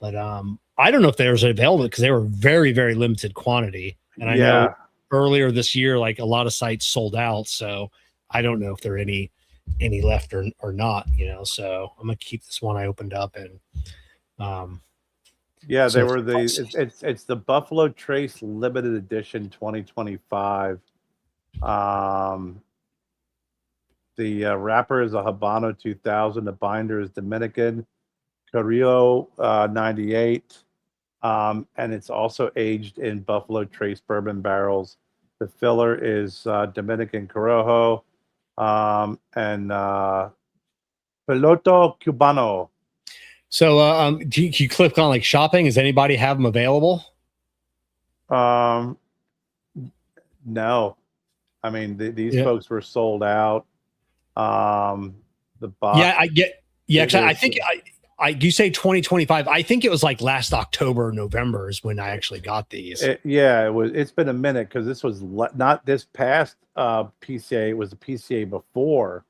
But I don't know if there's available because they were very, very limited quantity. And I know earlier this year, like a lot of sites sold out. So I don't know if there are any left or not, so I'm gonna keep this one I opened up. And they were it's the Buffalo Trace limited edition 2025. The wrapper is a Habano 2000. The binder is Dominican Carrillo 98. And it's also aged in Buffalo Trace bourbon barrels. The filler is Dominican Corojo and Piloto Cubano. So do you click on like shopping? Does anybody have them available? No. I mean, these folks were sold out. The box. Yeah, I get. Yeah, I think you say 2025. I think it was like last October, November is when I actually got these. It's been a minute because this was not this past PCA. It was the PCA before.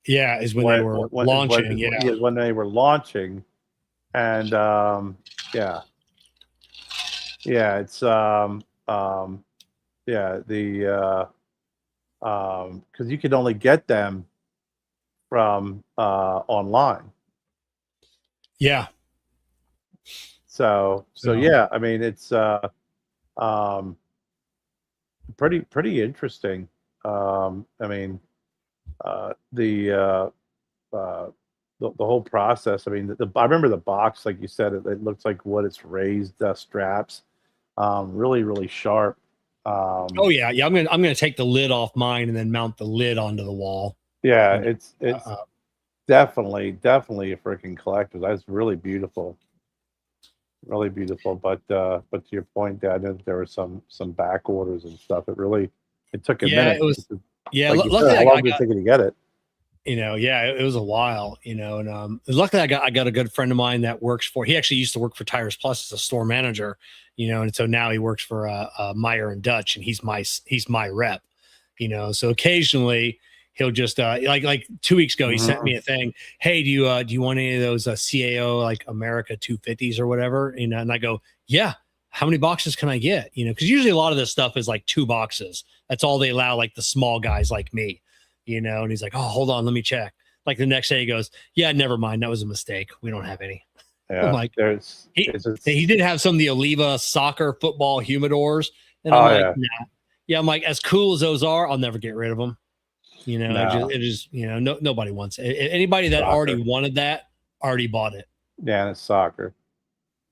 Yeah, is when they were launching. When they were launching, and it's because you could only get them from online. Yeah. So yeah, I mean, it's pretty interesting. I mean, the whole process. I mean, I remember the box, like you said, it looks like wood. It's raised straps, really, really sharp. I'm gonna take the lid off mine and then mount the lid onto the wall. Yeah, it's definitely a freaking collector's. That's really beautiful. Really beautiful. But to your point, Dad, there were some back orders and stuff. It took a minute. It was luckily how long did it take you to get it? It was a while, and luckily I got a good friend of mine that works he actually used to work for Tires Plus as a store manager, and so now he works for Meyer and Dutch, and he's my rep, so occasionally he'll just like 2 weeks ago he sent me a thing. Hey, do you want any of those CAO like America 250s or whatever? And I go, yeah. How many boxes can I get? Because usually a lot of this stuff is like 2 boxes. That's all they allow, like the small guys like me. And he's like, oh, hold on, let me check. Like the next day he goes, yeah, never mind. That was a mistake. We don't have any. Yeah, I'm like, he did have some of the Oliva soccer football humidors. And I'm nah. Yeah, I'm like, as cool as those are, I'll never get rid of them. It just nobody wants it. Anybody that already wanted that already bought it. Yeah, and it's soccer.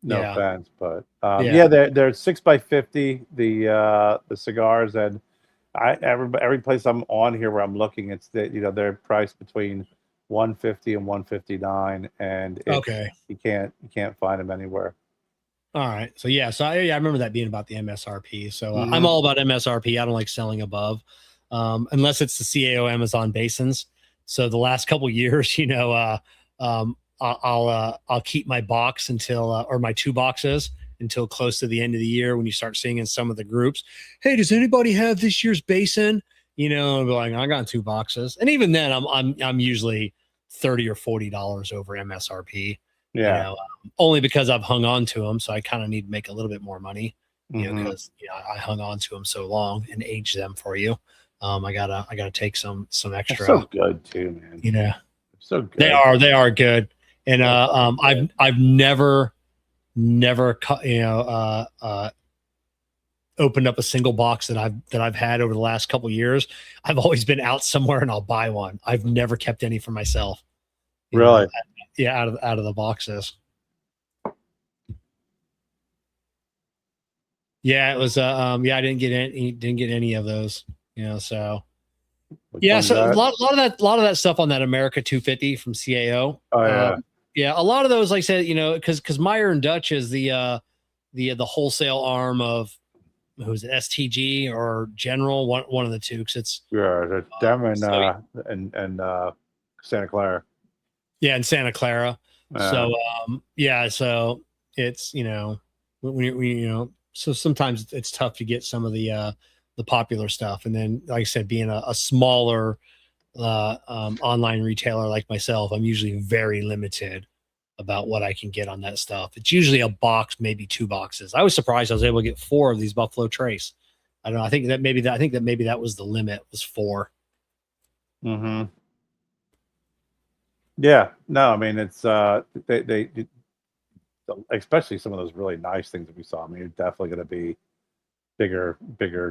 No Yeah. offense, but Yeah. yeah, they're 6x50. The cigars, and every place I'm on here where I'm looking, it's that they're priced between 150 and 159, and Okay. you can't find them anywhere. All right. So yeah. So I remember that being about the MSRP. So I'm Mhm. all about MSRP. I don't like selling above, unless it's the CAO Amazon basins. So the last couple years, I'll keep my box until or my 2 boxes until close to the end of the year when you start seeing in some of the groups, hey, does anybody have this year's basin? I'll be like, I got 2 boxes, and even then, I'm usually $30 or $40 over MSRP. Yeah. Only because I've hung on to them, so I kind of need to make a little bit more money. Mhm. Because I hung on to them so long and aged them for you. I gotta take some They're extra. so good too, man. They're so good. They are good, and I've never opened up a single box that I've had over the last couple years. I've always been out somewhere and I'll buy one. I've never kept any for myself. Really? Yeah, out of the boxes. Yeah, it was I didn't get any of those, so yeah, so a lot of that stuff on that America 250 from CAO. Oh yeah. Yeah, a lot of those, like I said, because Meyer and Dutch is the wholesale arm of who's it, STG or General, one of the two, because it's them and Santa Clara. Yeah, in Santa Clara. So so it's so sometimes it's tough to get some of the popular stuff, and then like I said, being a smaller online retailer like myself, I'm usually very limited about what I can get on that stuff. It's usually a box, maybe 2 boxes. I was surprised I was able to get 4 of these Buffalo Trace. I don't know. I think that maybe that was the limit, was 4. Mm-hmm. Yeah. No, I mean, it's they especially some of those really nice things that we saw. I mean, you're definitely going to be bigger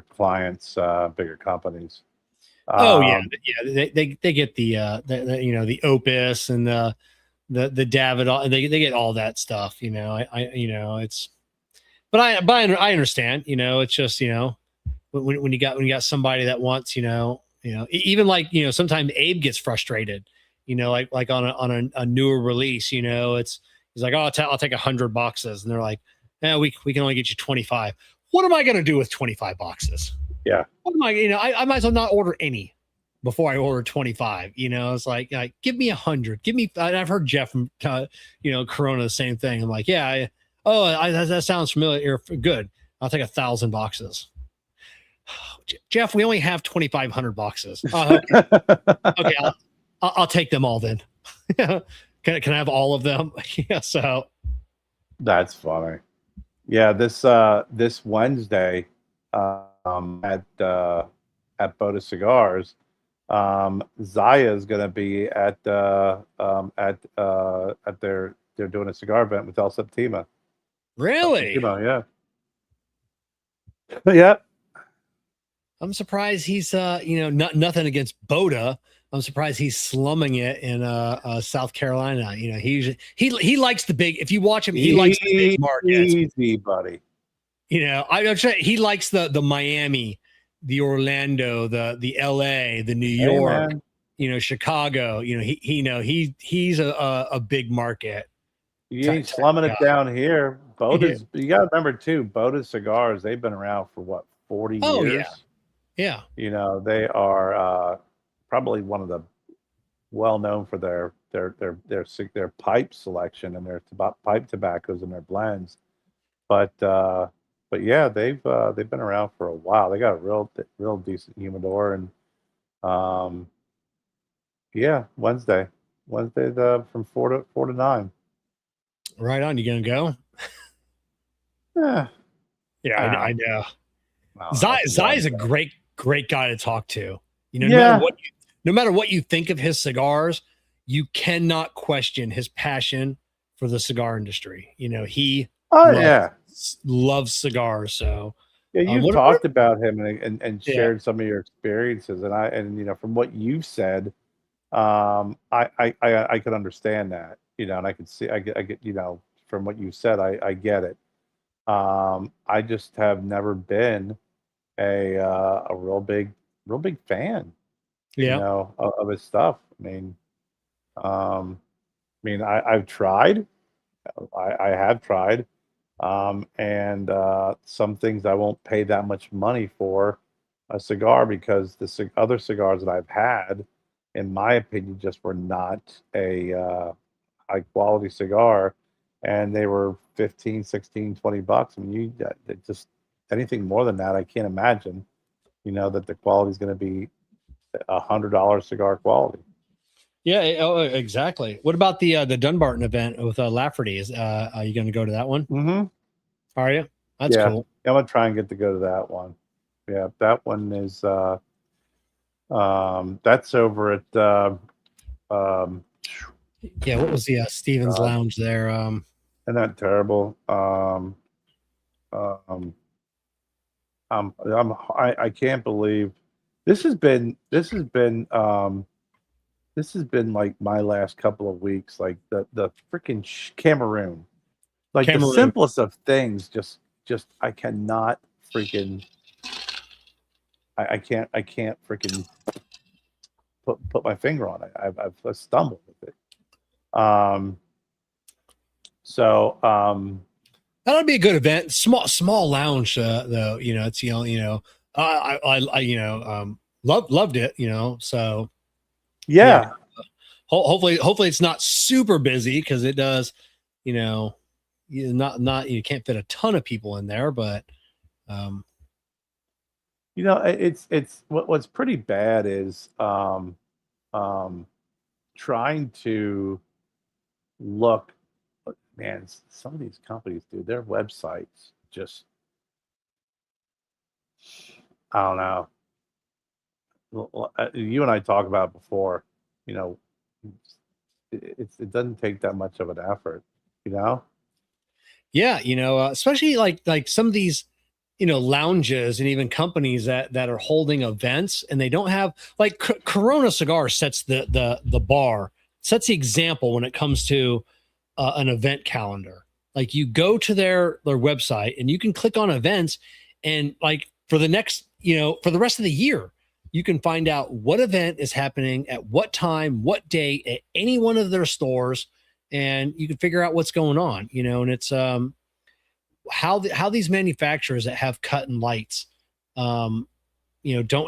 clients, bigger companies. Oh yeah, they get the Opus and the Davidoff. They get all that stuff. It's. But I understand. It's just when you got somebody that wants even like sometimes Abe gets frustrated. Like on a newer release. He's like, oh, I'll take 100 boxes, and they're like, we can only get you 25. What am I going to do with 25 boxes? Yeah. What am I might as well not order any before I order 25. It's like give me 100. Give me. I've heard Jeff from Corona the same thing. I'm like, yeah. That sounds familiar. Good. I'll take 1,000 boxes. Jeff, we only have 2,500 boxes. Okay, I'll take them all then. Can I have all of them? Yeah. So that's funny. Yeah. This Wednesday at Boda Cigars, Zaya is going to be at they're doing a cigar event with El Septima. Really? Yeah. Yeah. I'm surprised he's nothing against Boda. I'm surprised he's slumming it in South Carolina. He likes the big. If you watch him, he likes the big markets. Easy, buddy. I'm sure he likes the Miami, the Orlando, the LA, the New York, Chicago. He's a big market. You ain't slumming it down here. Boda's, you got to remember too, Boda Cigars, they've been around for what, 40 years? Yeah. They are probably one of the well-known for their pipe selection and their pipe tobaccos and their blends. But yeah, they've been around for a while. They got a real decent humidor, and yeah, Wednesday from 4 to 9. Right on. You gonna go? Yeah, I know. Zai's a great guy to talk to. No matter what you think of his cigars, you cannot question his passion for the cigar industry. He loves cigars. So yeah, you talked about him and shared some of your experiences, and from what you've said, I could understand that. and I could see, I get, from what you said, I get it. I just have never been a real big fan, Yeah. of his stuff. I've tried. I have tried, and some things I won't pay that much money for a cigar because the other cigars that I've had, in my opinion, just were not a high quality cigar, and they were 15, 16, $20. I mean, just anything more than that, I can't imagine, that the quality is going to be $100 cigar quality. Yeah. Exactly. What about the Dunbarton event with Lafferty? Are you going to go to that one? Mm-hmm. Are you? That's Yeah. cool. I'm gonna try and get to go to that one. Yeah, that one is that's over at Yeah. What was the Stevens Lounge there? isn't that terrible? I can't believe this has been like my last couple of weeks, like the freaking Cameroon. Like the Cameroon. simplest of things, just I cannot freaking I can't freaking put my finger on it. I've stumbled with it. That'll be a good event. Small lounge though. It's I loved it. So yeah. Hopefully it's not super busy because it does. You can't fit a ton of people in there, but it's what's pretty bad is trying to look. Man, some of these companies, dude, their websites just, I don't know. You and I talked about it before, it doesn't take that much of an effort, Yeah, especially like some of these, lounges and even companies that are holding events, and they don't have like Corona Cigar sets the bar, sets the example when it comes to an event calendar. Like you go to their website and you can click on events, and like for the next, for the rest of the year, you can find out what event is happening at what time, what date at any one of their stores, and you can figure out what's going on, and it's how these manufacturers that have cut and lights, don't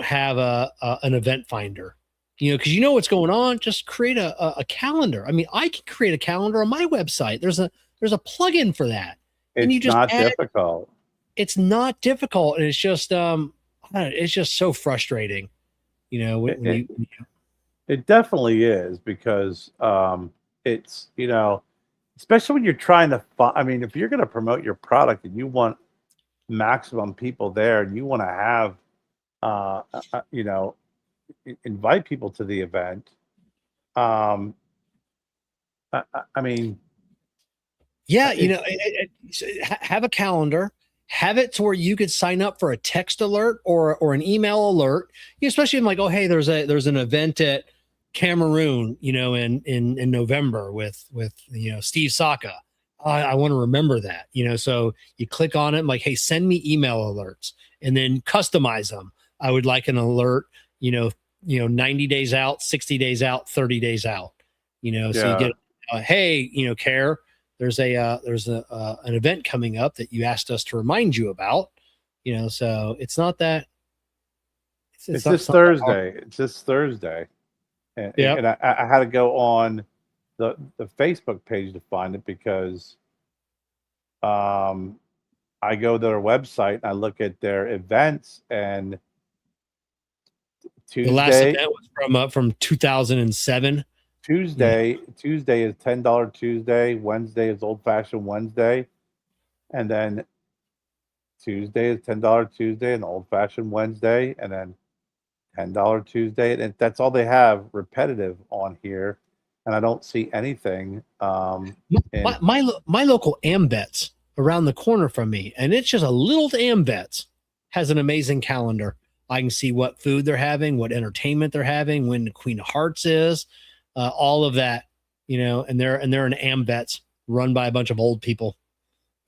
have an event finder, because what's going on. Just create a calendar. I mean, I can create a calendar on my website. There's a plugin for that. And it's not difficult. It's not difficult, and it's just so frustrating. It definitely is, because it's especially when you're trying to if you're going to promote your product and you want maximum people there, and you want to have invite people to the event. Yeah, have a calendar, have it to where you could sign up for a text alert or an email alert, especially in like, oh, hey, there's an event at Cameroon, in November with Steve Saka. I want to remember that, so you click on it, like, hey, send me email alerts, and then customize them. I would like an alert, 90 days out, 60 days out, 30 days out, so you get, hey, Kerr, there's an event coming up that you asked us to remind you about, so it's not that. It's this Thursday. It's this Thursday. And, yeah. And I had to go on the Facebook page to find it, because I go to their website and I look at their events, and Tuesday, the last event was from 2007. Tuesday is $10 Tuesday. Wednesday is Old Fashioned Wednesday, and then Tuesday is $10 Tuesday and Old Fashioned Wednesday, and then $10 Tuesday, and that's all they have repetitive on here, and I don't see anything. My local Ambets around the corner from me, and it's just a little Ambets, has an amazing calendar. I can see what food they're having, what entertainment they're having, when the Queen of Hearts is, all of that. and they're an AMVETS run by a bunch of old people,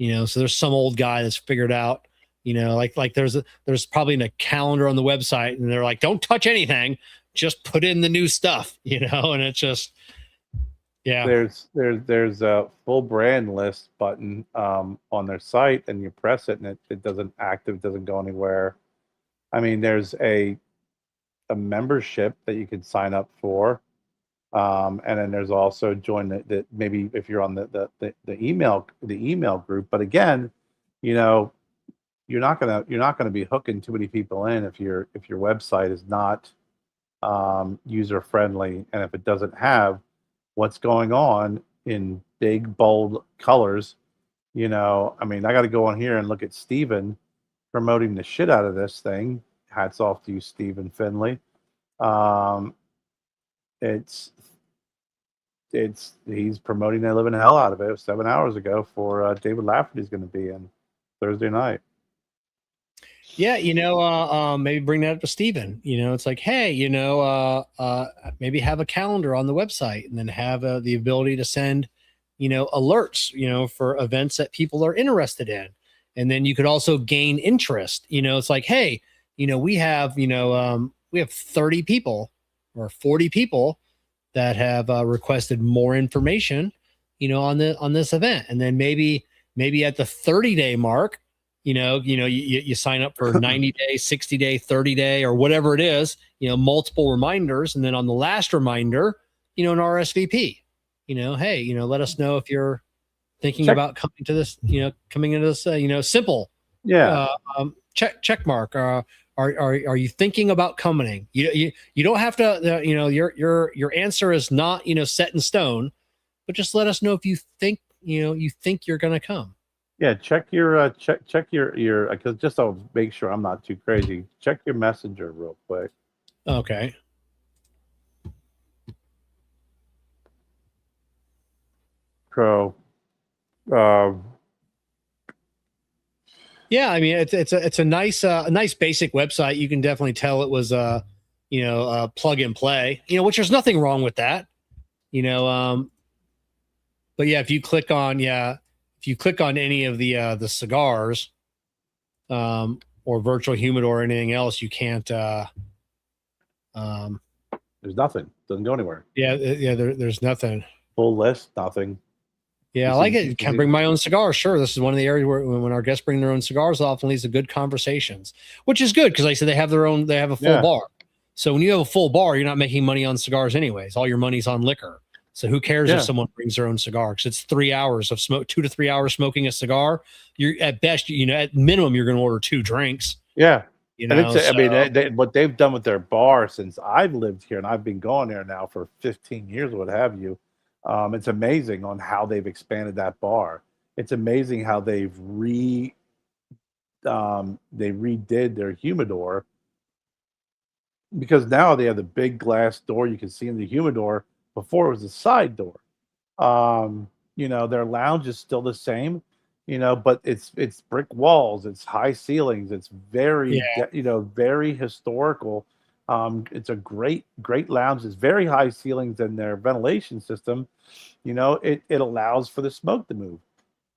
so there's some old guy that's figured out, like there's probably a calendar on the website, and they're like, don't touch anything, just put in the new stuff, and it's just, yeah. There's a full brand list button on their site, and you press it, and it doesn't active, doesn't go anywhere. I mean, there's a membership that you can sign up for, and then there's also join the maybe if you're on the email group. But again, you're not gonna be hooking too many people in if your website is not user friendly, and if it doesn't have what's going on in big bold colors. I mean, I got to go on here and look at Steven promoting the shit out of this thing. Hats off to you, Stephen Finley. He's promoting the living hell out of it 7 hours ago for David Lafferty's going to be in Thursday night. Yeah, maybe bring that up to Steven. It's like, hey, maybe have a calendar on the website, and then have the ability to send, alerts, for events that people are interested in. And then you could also gain interest. It's like, hey, we have 30 people or 40 people that have requested more information, on this event. And then maybe at the 30-day mark, you sign up for 90-day, 60-day, 30-day, or whatever it is, multiple reminders. And then on the last reminder, an RSVP, hey, let us know if you're thinking about coming to this, coming into this, simple. Yeah. Check mark. Are you thinking about coming? You don't have to, your answer is not, set in stone, but just let us know if you think, you're going to come. Yeah, check your check your because just to make sure I'm not too crazy. Check your messenger real quick. Okay. So, yeah, I mean it's a nice basic website. You can definitely tell it was plug and play. Which there's nothing wrong with that. But yeah, if you click on any of the cigars, or virtual humidor or anything else, you can't. There's nothing. Doesn't go anywhere. Yeah. There's nothing. Full list, nothing. Yeah, I like it. Can bring my own cigars. Sure, this is one of the areas where when our guests bring their own cigars, it often leads to good conversations, which is good because, like I said, they have a full bar. So when you have a full bar, you're not making money on cigars anyways. All your money's on liquor. So who cares if someone brings their own cigar? Because it's 3 hours of smoke, 2 to 3 hours smoking a cigar. You're at best, at minimum, you're going to order 2 drinks. Yeah. I mean, what they've done with their bar since I've lived here, and I've been going there now for 15 years, what have you. It's amazing on how they've expanded that bar. It's amazing how they redid their humidor, because now they have the big glass door you can see in the humidor. Before it was a side door. Their lounge is still the same, but it's brick walls, it's high ceilings, it's very very historical. It's a great lounge. It's very high ceilings, and their ventilation system, it allows for the smoke to move.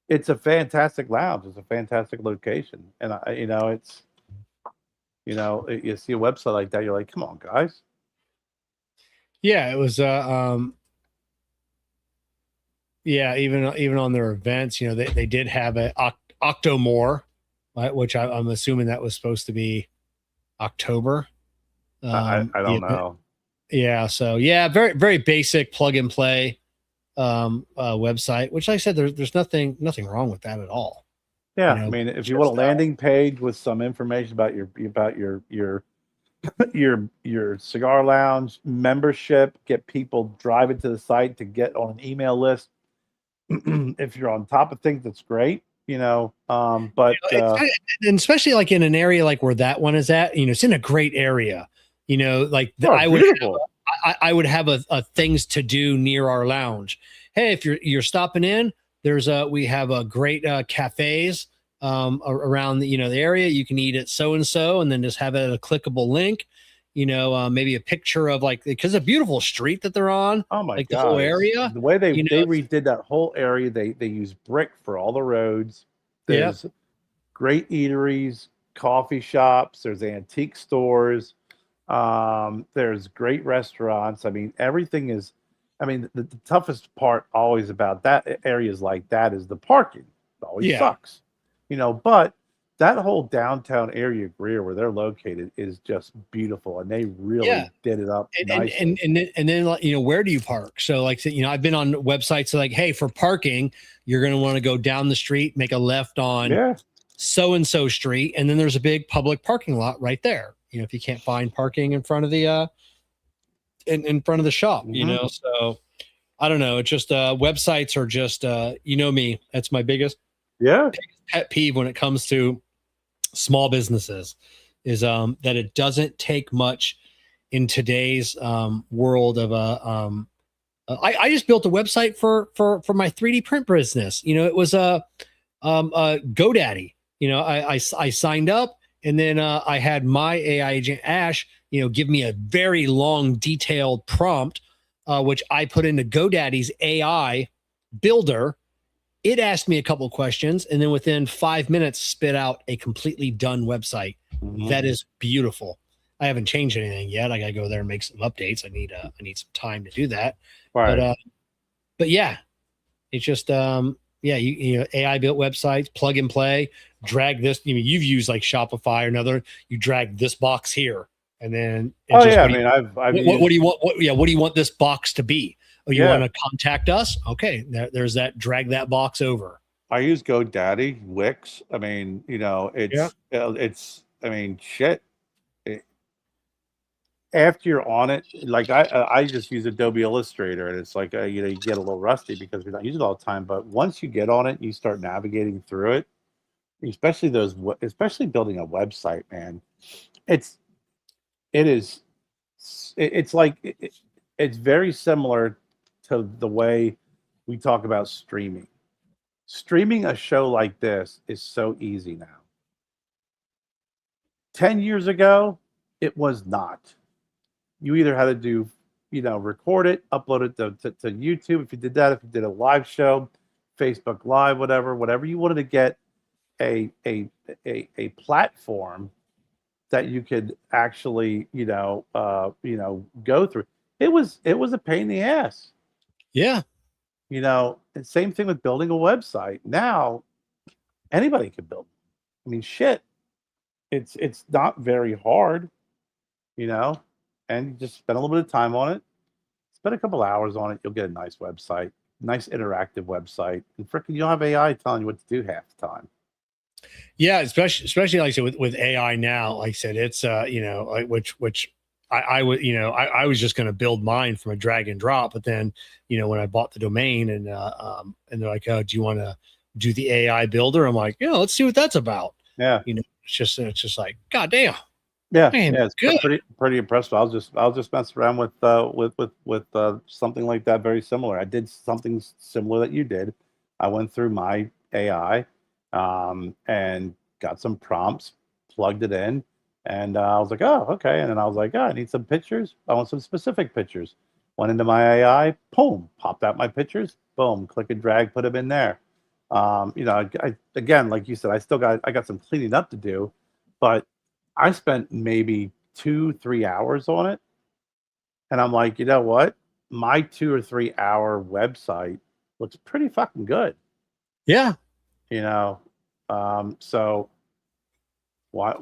It's a fantastic lounge. It's a fantastic location, and it's you see a website like that, you're like, come on, guys. Yeah, it was even on their events, they did have a Octomore, right, which I'm assuming that was supposed to be October. I don't know. Yeah, so yeah, very very basic plug and play website, which, like I said, there's nothing wrong with that at all. Yeah, I mean, if you want a landing page with some information about your cigar lounge membership, get people driving to the site to get on an email list. If you're on top of things, that's great, but and especially like in an area like where that one is at, it's in a great area, I would have a things to do near our lounge. Hey, if you're stopping in, we have a great cafes around the area. You can eat at so and so, and then just have it a clickable link. maybe a picture of like, because a beautiful street that they're on. Oh my like God. the whole area. The way they redid that whole area, they use brick for all the roads. There's great eateries, coffee shops, there's antique stores, there's great restaurants. I mean, everything is, the toughest part always about that areas like that is the parking. It always sucks, but that whole downtown area, Greer, where they're located, is just beautiful, and they really did it up nicely. And then where do you park? So like, I've been on websites like, hey, for parking, you're going to want to go down the street, make a left on so-and-so street, and then there's a big public parking lot right there. If you can't find parking in front of the in front of the shop, so I don't know. It's just websites are just me. That's my biggest pet peeve when it comes to small businesses, is that it doesn't take much in today's world of I just built a website for my 3D print business. It was a GoDaddy. I signed up, and then I had my AI agent Ash, give me a very long, detailed prompt, which I put into GoDaddy's AI builder. It asked me a couple of questions, and then within 5 minutes, spit out a completely done website. That is beautiful. I haven't changed anything yet. I got to go there and make some updates. I need some time to do that. Right. But yeah, it's just AI built websites, plug and play, drag this. You've used like Shopify or another. You drag this box here, and then what do you want? What do you want this box to be? Oh, you want to contact us? Okay, there's that. Drag that box over. I use GoDaddy, Wix. Shit. After you're on it, like I just use Adobe Illustrator, and it's like you get a little rusty because we don't use it all the time. But once you get on it, you start navigating through it. Especially building a website, man. It's very similar to the way we talk about streaming. Streaming a show like this is so easy now. 10 years ago, it was not. You either had to do, record it, upload it to YouTube. If you did that, if you did a live show, Facebook Live, whatever you wanted to get a platform that you could actually, go through. It was a pain in the ass. Yeah. And same thing with building a website. Now, anybody can build. Shit. It's not very hard, and you just spend a little bit of time on it. Spend a couple hours on it, you'll get a nice website, nice interactive website, and frickin' you'll have AI telling you what to do half the time. Yeah, especially like I said with AI now. Like I said, it's which I was just going to build mine from a drag and drop, but then when I bought the domain and they're like, oh, do you want to do the AI builder? I'm like, let's see what that's about. Yeah, it's just like, God damn. Yeah, man, it's good. pretty impressive. I'll just mess around with something like that, very similar. I did something similar that you did. I went through my AI and got some prompts, plugged it in, and I was like, oh, okay. And then I was like, I need some pictures. I want some specific pictures. Went into my AI, boom, popped out my pictures, boom, click and drag, put them in there. Again, like you said, I got some cleaning up to do, but I spent maybe 2-3 hours on it. And I'm like, you know what? My 2 or 3 hour website looks pretty fucking good. Yeah. So why,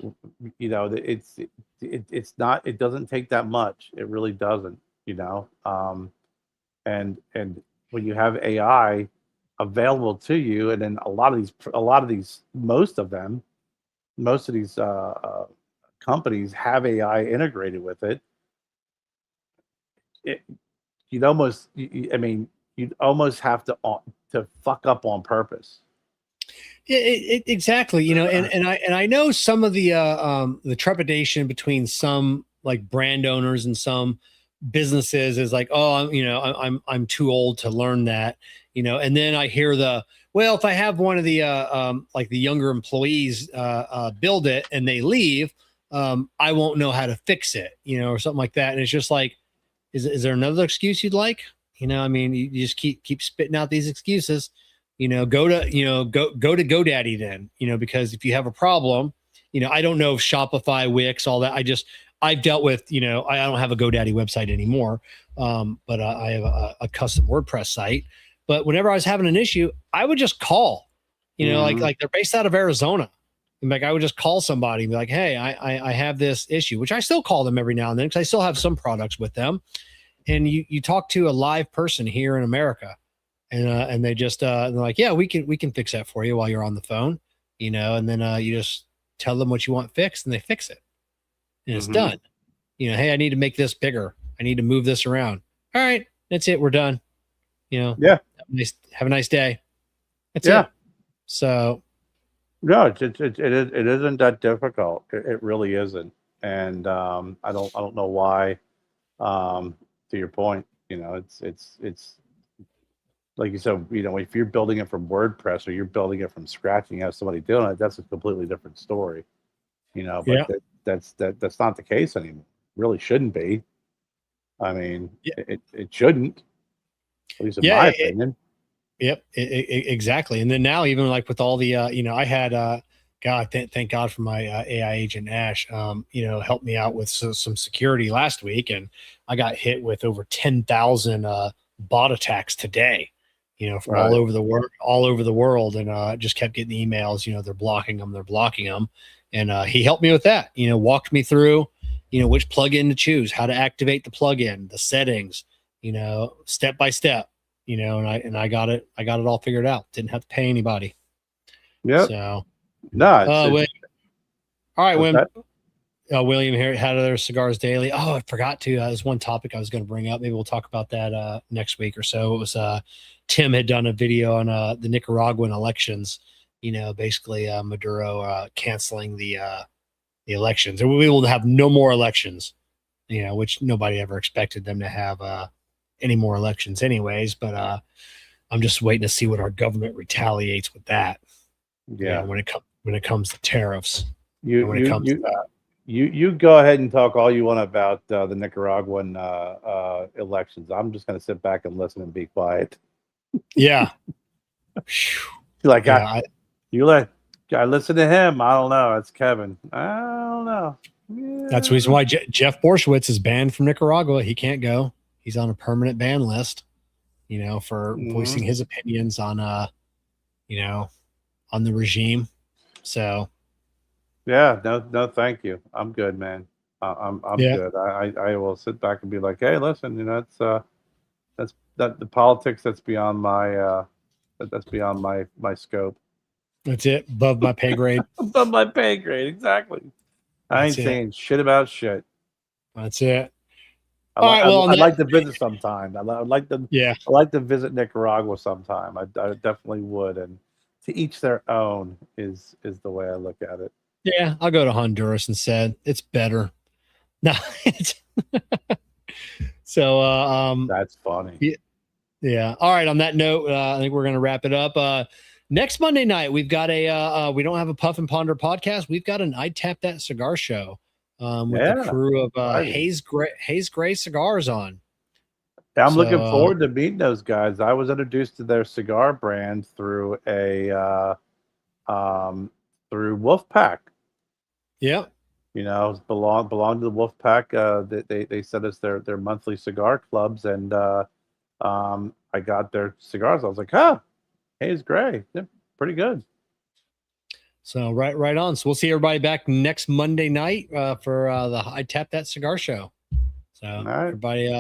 it's not, it doesn't take that much. It really doesn't, and when you have AI available to you, and then most of these companies have AI integrated with it. You'd almost have to fuck up on purpose. Exactly. And I know some of the trepidation between some like brand owners and some businesses is like, oh, I'm too old to learn that, and then I hear well, if I have one of the like the younger employees build it and they leave, I won't know how to fix it, or something like that. And it's just like, is there another excuse you'd like? I mean, you just keep spitting out these excuses. Go to GoDaddy then. Because if you have a problem, I don't know if Shopify, Wix, all that. I've dealt with. I don't have a GoDaddy website anymore, but I have a custom WordPress site. But whenever I was having an issue, I would just call. Like they're based out of Arizona. And like I would just call somebody and be like, hey, I have this issue, which I still call them every now and then because I still have some products with them. And you talk to a live person here in America, and they just they're like, yeah, we can fix that for you while you're on the phone, and then you just tell them what you want fixed and they fix it. And it's done. Hey, I need to make this bigger. I need to move this around. All right, that's it. We're done. Yeah. Have a nice day. That's it. So no, it isn't that difficult. It really isn't. And I don't know why. To your point, it's like you said, if you're building it from WordPress or you're building it from scratch and you have somebody doing it, that's a completely different story. But that's not the case anymore. Really shouldn't be. I mean, it shouldn't. At least in my opinion. Exactly. And then now, even like with all the, I had, thank God for my AI agent Ash. Helped me out with some security last week, and I got hit with over 10,000 bot attacks today. From all over the world, and just kept getting emails. They're blocking them, and he helped me with that. Walked me through, which plugin to choose, how to activate the plugin, the settings, step by step. And I got it all figured out. Didn't have to pay anybody. Yeah. So no. All right, William here, How to Their Cigars Daily. Oh, I forgot to. There's one topic I was going to bring up. Maybe we'll talk about that next week or so. It was Tim had done a video on the Nicaraguan elections. Basically Maduro canceling the elections, and we will have no more elections. Which nobody ever expected them to have any more elections, anyways. But I'm just waiting to see what our government retaliates with that. Yeah, when it comes to tariffs. You go ahead and talk all you want about the Nicaraguan elections. I'm just going to sit back and listen and be quiet. Yeah. Like I listen to him. I don't know. It's Kevin. I don't know. Yeah. That's the reason why Jeff Borshwitz is banned from Nicaragua. He can't go. He's on a permanent ban list, for voicing his opinions on, on the regime. So. Yeah, no, thank you. I'm good, man. I'm good. I will sit back and be like, hey, listen, that's the politics that's beyond my my scope. That's it. Above my pay grade. Above my pay grade, exactly. I ain't saying shit about shit. That's it. I'd like to visit sometime. I'd like to. Yeah. I'd like to visit Nicaragua sometime. I definitely would. And to each their own is the way I look at it. Yeah, I'll go to Honduras instead. It's better. No. So that's funny. Yeah. All right. On that note, I think we're gonna wrap it up. Next Monday night, we've got we don't have a Puff and Ponder podcast. We've got an I Tap That Cigar show with the crew of Hayes Gray Cigars on. I'm looking forward to meeting those guys. I was introduced to their cigar brand through through Wolfpack. Yeah. Belong to the Wolfpack. They sent us their monthly cigar clubs, and I got their cigars. I was like, Hayes Gray, they're pretty good. So right on. So we'll see everybody back next Monday night for the I Tap That Cigar show. So everybody